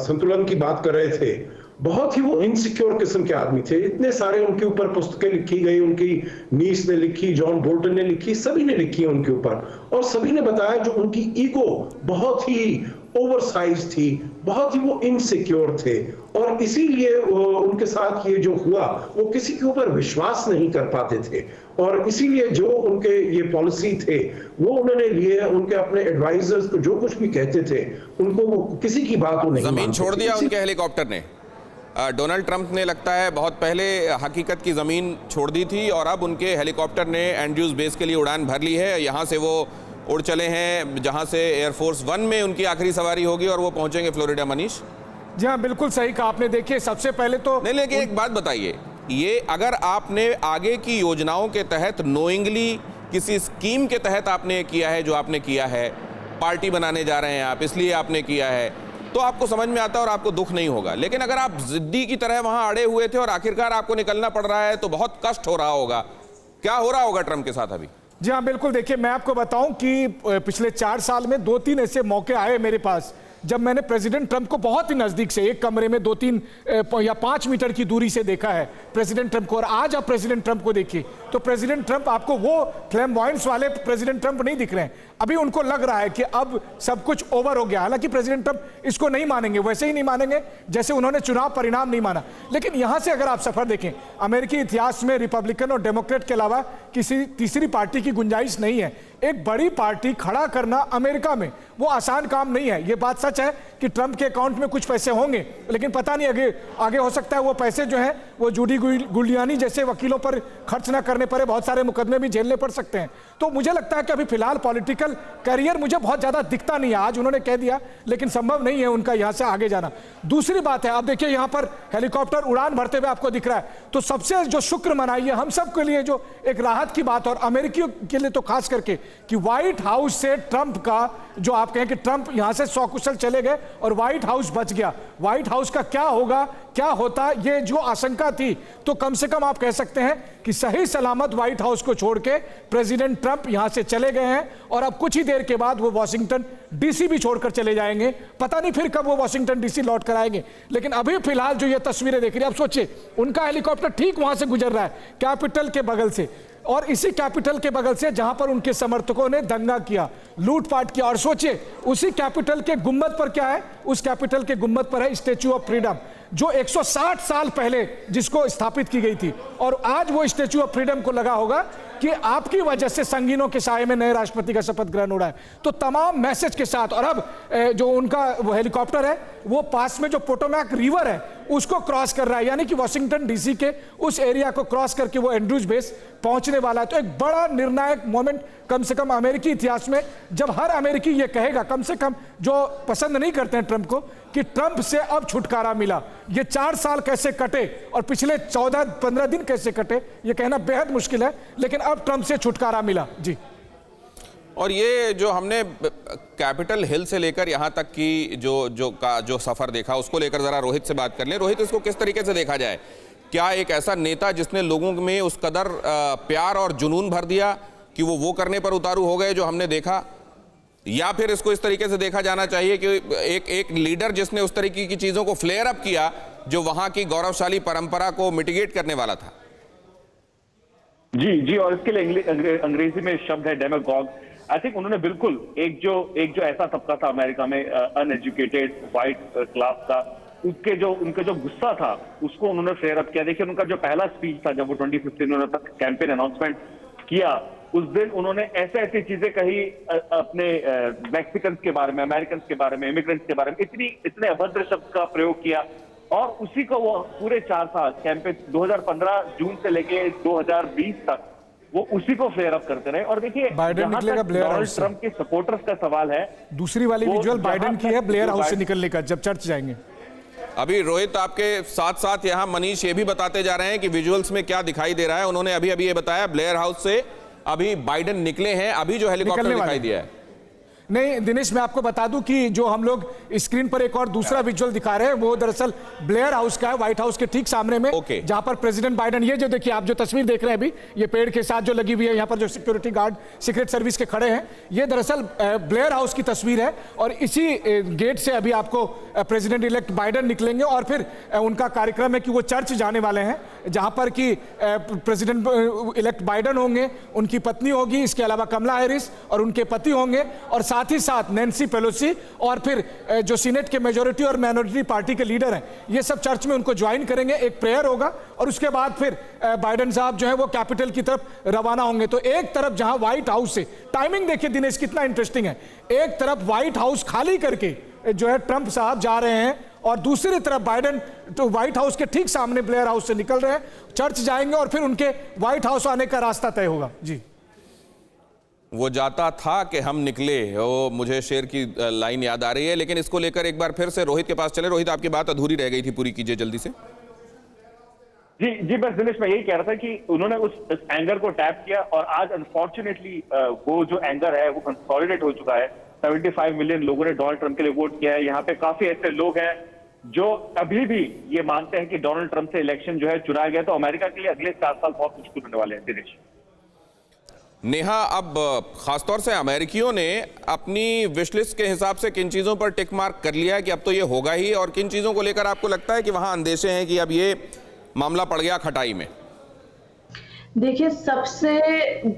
संतुलन की बात कर रहे थे, बहुत ही वो इनसिक्योर किस्म के आदमी थे। इतने सारे उनके ऊपर पुस्तकें लिखी गई, उनकी नीस ने लिखी, जॉन बोल्टन ने लिखी, सभी ने लिखी है उनके ऊपर, और सभी ने बताया जो उनकी ईगो बहुत ही ओवरसाइज थी, बहुत ही वो इनसिक्योर थे, और इसीलिए उनके साथ ये जो हुआ वो किसी के ऊपर विश्वास नहीं कर पाते थे, और इसीलिए जो उनके ये पॉलिसी थे वो उन्होंने लिए। उनके अपने एडवाइजर्स को जो कुछ भी कहते थे उनको वो किसी की बात वो नहीं जमीन छोड़ दिया उनके हेलीकॉप्टर ने। डोनाल्ड ट्रंप ने लगता है बहुत पहले हकीकत की ज़मीन छोड़ दी थी और अब उनके हेलीकॉप्टर ने एंड्रूज बेस के लिए उड़ान भर ली है। यहाँ से वो उड़ चले हैं जहाँ से एयरफोर्स 1 में उनकी आखिरी सवारी होगी और वो पहुँचेंगे फ्लोरिडा। मनीष, जी हाँ, बिल्कुल सही कहा आपने। देखिए, सबसे पहले तो नहीं, लेकिन एक बात बताइए, ये अगर आपने आगे की योजनाओं के तहत नोइंगली किसी स्कीम के तहत आपने किया है, जो आपने किया है, पार्टी बनाने जा रहे हैं आप, इसलिए आपने किया है, तो आपको समझ में आता है और आपको दुख नहीं होगा। लेकिन अगर आप जिद्दी की तरह वहां अड़े हुए थे और आखिरकार आपको निकलना पड़ रहा है, तो बहुत कष्ट हो रहा होगा। क्या हो रहा होगा ट्रंप के साथ अभी? जी हाँ, बिल्कुल। देखिए, मैं आपको बताऊं कि पिछले 4 साल में 2-3 ऐसे मौके आए मेरे पास जब मैंने प्रेसिडेंट ट्रंप को बहुत ही नजदीक से, एक कमरे में 2-3 या 5 मीटर की दूरी से देखा है प्रेसिडेंट ट्रंप को। और आज आप प्रेसिडेंट ट्रंप को देखिए तो प्रेसिडेंट ट्रंप आपको वो फ्लैम्बॉयंस वाले प्रेसिडेंट ट्रंप नहीं दिख रहे हैं। अभी उनको लग रहा है कि अब सब कुछ ओवर हो गया। हालांकि प्रेसिडेंट ट्रंप इसको नहीं मानेंगे, वैसे ही नहीं मानेंगे जैसे उन्होंने चुनाव परिणाम नहीं माना। लेकिन यहां से अगर आप सफर देखें, अमेरिकी इतिहास में रिपब्लिकन और डेमोक्रेट के अलावा किसी तीसरी पार्टी की गुंजाइश नहीं है। एक बड़ी पार्टी खड़ा करना अमेरिका में वो आसान काम नहीं है। ये बात सच है कि ट्रंप के अकाउंट में कुछ पैसे होंगे, लेकिन पता नहीं आगे हो सकता है वो पैसे जो हैं वो जूडी गुलियानी जैसे वकीलों पर खर्च ना करने पड़े, बहुत सारे मुकदमे भी झेलने पड़ सकते हैं। तो मुझे लगता है कि अभी फिलहाल पॉलिटिकल करियर मुझे बहुत ज्यादा दिखता नहीं है। आज उन्होंने कह दिया, लेकिन संभव नहीं है उनका यहां से आगे जाना। दूसरी बात है, अब देखिए यहां पर हेलीकॉप्टर उड़ान भरते हुए आपको दिख रहा है, तो सबसे जो शुक्र मनाइए हम सब के लिए जो एक राहत की बात, और अमेरिकियों के लिए तो खास करके, कि व्हाइट हाउस से ट्रंप का जो आप कहें कि ट्रंप यहां से सकुशल चले गए और व्हाइट हाउस बच गया। व्हाइट हाउस का क्या होगा, क्या होता, ये जो आशंका थी, तो कम से कम आप कह सकते हैं कि सही सलामत व्हाइट हाउस को छोड़ के प्रेसिडेंट ट्रंप यहां से चले गए हैं। और अब कुछ ही देर के बाद वो वॉशिंगटन डीसी भी छोड़कर चले जाएंगे। पता नहीं फिर कब वो वॉशिंगटन डीसी लौट कर आएंगे। लेकिन अभी फिलहाल जो ये तस्वीरें देख रही हैं, आप सोचिए उनका हेलीकॉप्टर ठीक वहां से गुजर रहा है, कैपिटल के बगल से, और इसी कैपिटल के बगल से जहां पर उनके समर्थकों ने दंगा किया, लूटपाट किया। और सोचिए उसी कैपिटल के गुंबद पर क्या है, उस कैपिटल के गुंबद पर है स्टैच्यू ऑफ फ्रीडम, जो 160 साल पहले जिसको स्थापित की गई थी। और आज वो स्टैच्यू ऑफ फ्रीडम को लगा होगा कि आपकी वजह से संगीनों के साए में नए राष्ट्रपति का शपथ ग्रहण हो रहा है। तो तमाम मैसेज के साथ, और अब जो उनका वो हेलीकॉप्टर है वो पास में जो पोटोमैक रिवर है उसको क्रॉस कर रहा है, यानी कि वॉशिंगटन डीसी के उस एरिया को क्रॉस करके वो एंड्रूज बेस पहुंचने वाला है। तो एक बड़ा निर्णायक मोमेंट कम से कम अमेरिकी इतिहास में, जब हर अमेरिकी ये कहेगा, कम से कम जो पसंद नहीं करते हैं ट्रंप को, कि ट्रंप से अब छुटकारा मिला। ये 4 साल कैसे कटे और पिछले 14-15 दिन कैसे कटे, ये कहना बेहद मुश्किल है, लेकिन अब ट्रंप से छुटकारा मिला। जी। और ये जो हमने कैपिटल हिल से लेकर यहाँ तक की जो सफर देखा, उसको लेकर जरा रोहित से बात कर लें। रोहित, इसको किस तरीके से देखा जाए? क्या एक ऐसा नेता जिसने लोगों में उस कदर प्यार और जुनून भर दिया कि वो करने पर उतारू हो गए जो हमने देखा, या फिर इसको इस तरीके से देखा जाना चाहिए कि एक लीडर जिसने उस तरीके की चीजों को फ्लेयर अप किया जो वहां की गौरवशाली परंपरा को मिटिगेट करने वाला था? जी, और इसके लिए अंग्रेजी में शब्द है डेमागॉग। आई थिंक उन्होंने बिल्कुल एक जो ऐसा तबका था अमेरिका में, अनएजुकेटेड व्हाइट क्लास का, उनका जो गुस्सा था उसको उन्होंने फ्लेयर अप किया। देखिए उनका जो पहला स्पीच था जब वो 2015 उन्होंने कैंपेन अनाउंसमेंट किया, उस दिन उन्होंने ऐसी चीजें कही अपने मैक्सिकन के बारे में, अमेरिकन के बारे में, इमिग्रेंट्स के बारे में, इतने अभद्र शब्द का प्रयोग किया। और उसी को वो पूरे 4 साल कैंपेन 2015 जून से लेके 2020 तक वो उसी को फ्लेयर अप करते रहे। और देखिए डोनाल्ड ट्रंप के सपोर्टर्स का सवाल है, दूसरी वाली विजुअल बाइडेन की है ब्लेयर हाउस से निकलने का, जब चर्च जाएंगे। अभी रोहित आपके साथ साथ यहाँ मनीष ये भी बताते जा रहे हैं कि विजुअल्स में क्या दिखाई दे रहा है। उन्होंने अभी ये बताया ब्लेयर हाउस से अभी बाइडेन निकले हैं, अभी जो हेलीकॉप्टर दिखाई दिया है। नहीं दिनेश, मैं आपको बता दूं कि जो हम लोग स्क्रीन पर एक और दूसरा विजुअल दिखा रहे हैं वो दरअसल ब्लेयर हाउस का है, व्हाइट हाउस के ठीक सामने में, जहां पर प्रेसिडेंट बाइडेन, ये जो देखिए आप जो तस्वीर देख रहे हैं अभी, ये पेड़ के साथ जो लगी हुई है, यहां पर जो सिक्योरिटी गार्ड सीक्रेट सर्विस के खड़े हैं, ये दरअसल ब्लेयर हाउस की तस्वीर है। और इसी गेट से अभी आपको प्रेसिडेंट इलेक्ट बाइडेन निकलेंगे और फिर उनका कार्यक्रम है कि वो चर्च जाने वाले हैं, जहां पर कि प्रेसिडेंट इलेक्ट बाइडेन होंगे, उनकी पत्नी होगी, इसके अलावा कमला हैरिस और उनके पति होंगे, और साथ ही साथ नैन्सी पेलोसी, और फिर जो सीनेट के मेजॉरिटी और माइनॉरिटी पार्टी के लीडर हैं, ये सब चर्च में उनको ज्वाइन करेंगे। एक प्रेयर होगा और उसके बाद फिर बाइडेन साहब जो है वो कैपिटल की तरफ रवाना होंगे। तो एक तरफ जहां व्हाइट हाउस से, टाइमिंग देखिए दिनेश कितना इंटरेस्टिंग है, एक तरफ व्हाइट हाउस खाली करके जो है ट्रंप साहब जा रहे हैं, और दूसरी तरफ बाइडेन तो व्हाइट हाउस के ठीक सामने ब्लेयर हाउस से निकल रहे हैं, चर्च जाएंगे और फिर उनके व्हाइट हाउस आने का रास्ता तय होगा। जी। अभी रोहित आपके साथ साथ यहाँ मनीष ये भी बताते जा रहे हैं कि विजुअल्स में क्या दिखाई दे रहा है। उन्होंने अभी ये बताया ब्लेयर हाउस से अभी बाइडेन निकले हैं, अभी जो हेलीकॉप्टर दिखाई दिया है। वो जाता था कि हम निकले, वो मुझे शेर की लाइन याद आ रही है। लेकिन इसको लेकर एक बार फिर से रोहित के पास चले। रोहित, आपकी बात अधूरी रह गई थी, पूरी कीजिए जल्दी से। जी बस दिनेश, मैं यही कह रहा था कि उन्होंने उस एंगर को टैप किया और आज अनफॉर्चुनेटली वो जो एंगर है वो कंसोलिडेट हो चुका है। 75 मिलियन लोगों ने डोनाल्ड ट्रंप के लिए वोट किया है। यहाँ पे काफी ऐसे लोग हैं जो अभी भी ये मानते हैं कि डोनाल्ड ट्रंप से इलेक्शन जो है चुना गया, तो अमेरिका के लिए अगले 4 साल बहुत मुश्किल होने वाले हैं। दिनेश, नेहा, अब खासतौर से अमेरिकियों ने अपनी विशलिस्ट के हिसाब से किन चीजों पर टिक मार्क कर लिया है कि अब तो ये होगा ही, और किन चीजों को लेकर आपको लगता है कि वहां अंदेशे हैं कि अब ये मामला पड़ गया खटाई में? देखिए, सबसे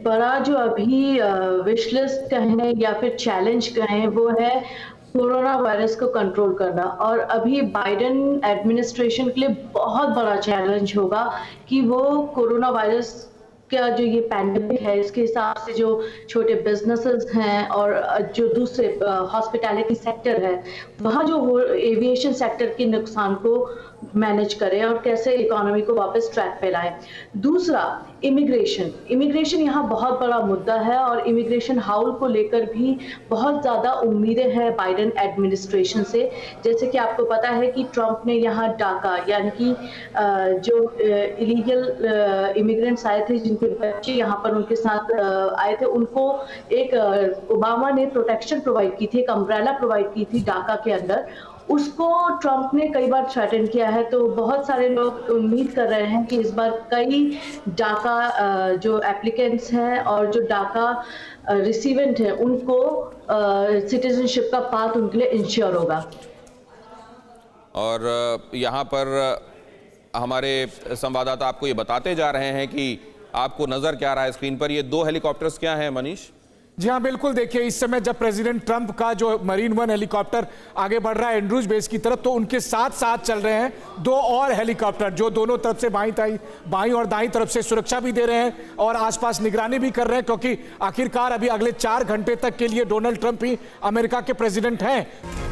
बड़ा जो अभी विश लिस्ट कहें या फिर चैलेंज कहें वो है कोरोना वायरस को कंट्रोल करना। और अभी बाइडेन एडमिनिस्ट्रेशन के लिए बहुत बड़ा चैलेंज होगा कि वो कोरोना वायरस का जो ये पैंडेमिक है इसके हिसाब से जो छोटे बिजनेसेस हैं और जो दूसरे हॉस्पिटैलिटी सेक्टर है, वहाँ जो एविएशन सेक्टर के नुकसान को मैनेज करें और कैसे इकोनॉमी को वापस ट्रैक पे लाएं। दूसरा, इमिग्रेशन यहाँ बहुत बड़ा मुद्दा है और इमिग्रेशन हाउल को लेकर भी बहुत ज़्यादा उम्मीदें हैं बाइडेन एडमिनिस्ट्रेशन से। जैसे कि आपको पता है कि ट्रंप ने यहाँ डाका यानी कि जो इलीगल इमिग्रेंट्स आए थे, जिनके बच्चे यहाँ पर उनके साथ आए थे, उनको एक ओबामा ने प्रोटेक्शन प्रोवाइड की थी, एक अम्ब्रेला प्रोवाइड की थी डाका के अंदर। उसको ट्रंप ने कई बार थ्रेटन किया है, तो बहुत सारे लोग उम्मीद कर रहे हैं कि इस बार कई डाका जो एप्लीकेंट्स हैं और जो डाका रिसीवेंट हैं उनको सिटीजनशिप का पाथ उनके लिए इंश्योर होगा। और यहाँ पर हमारे संवाददाता आपको ये बताते जा रहे हैं कि आपको नजर क्या आ रहा है स्क्रीन पर, ये 2 हेलीकॉप्टर्स क्या हैं मनीष? जी हाँ, बिल्कुल। देखिए, इस समय जब प्रेसिडेंट ट्रंप का जो मरीन वन हेलीकॉप्टर आगे बढ़ रहा है एंड्रूज बेस की तरफ, तो उनके साथ साथ चल रहे हैं 2 और हेलीकॉप्टर जो दोनों तरफ से बाईं और दाईं तरफ से सुरक्षा भी दे रहे हैं और आसपास निगरानी भी कर रहे हैं, क्योंकि आखिरकार अभी अगले 4 घंटे तक के लिए डोनाल्ड ट्रंप ही अमेरिका के प्रेसिडेंट हैं।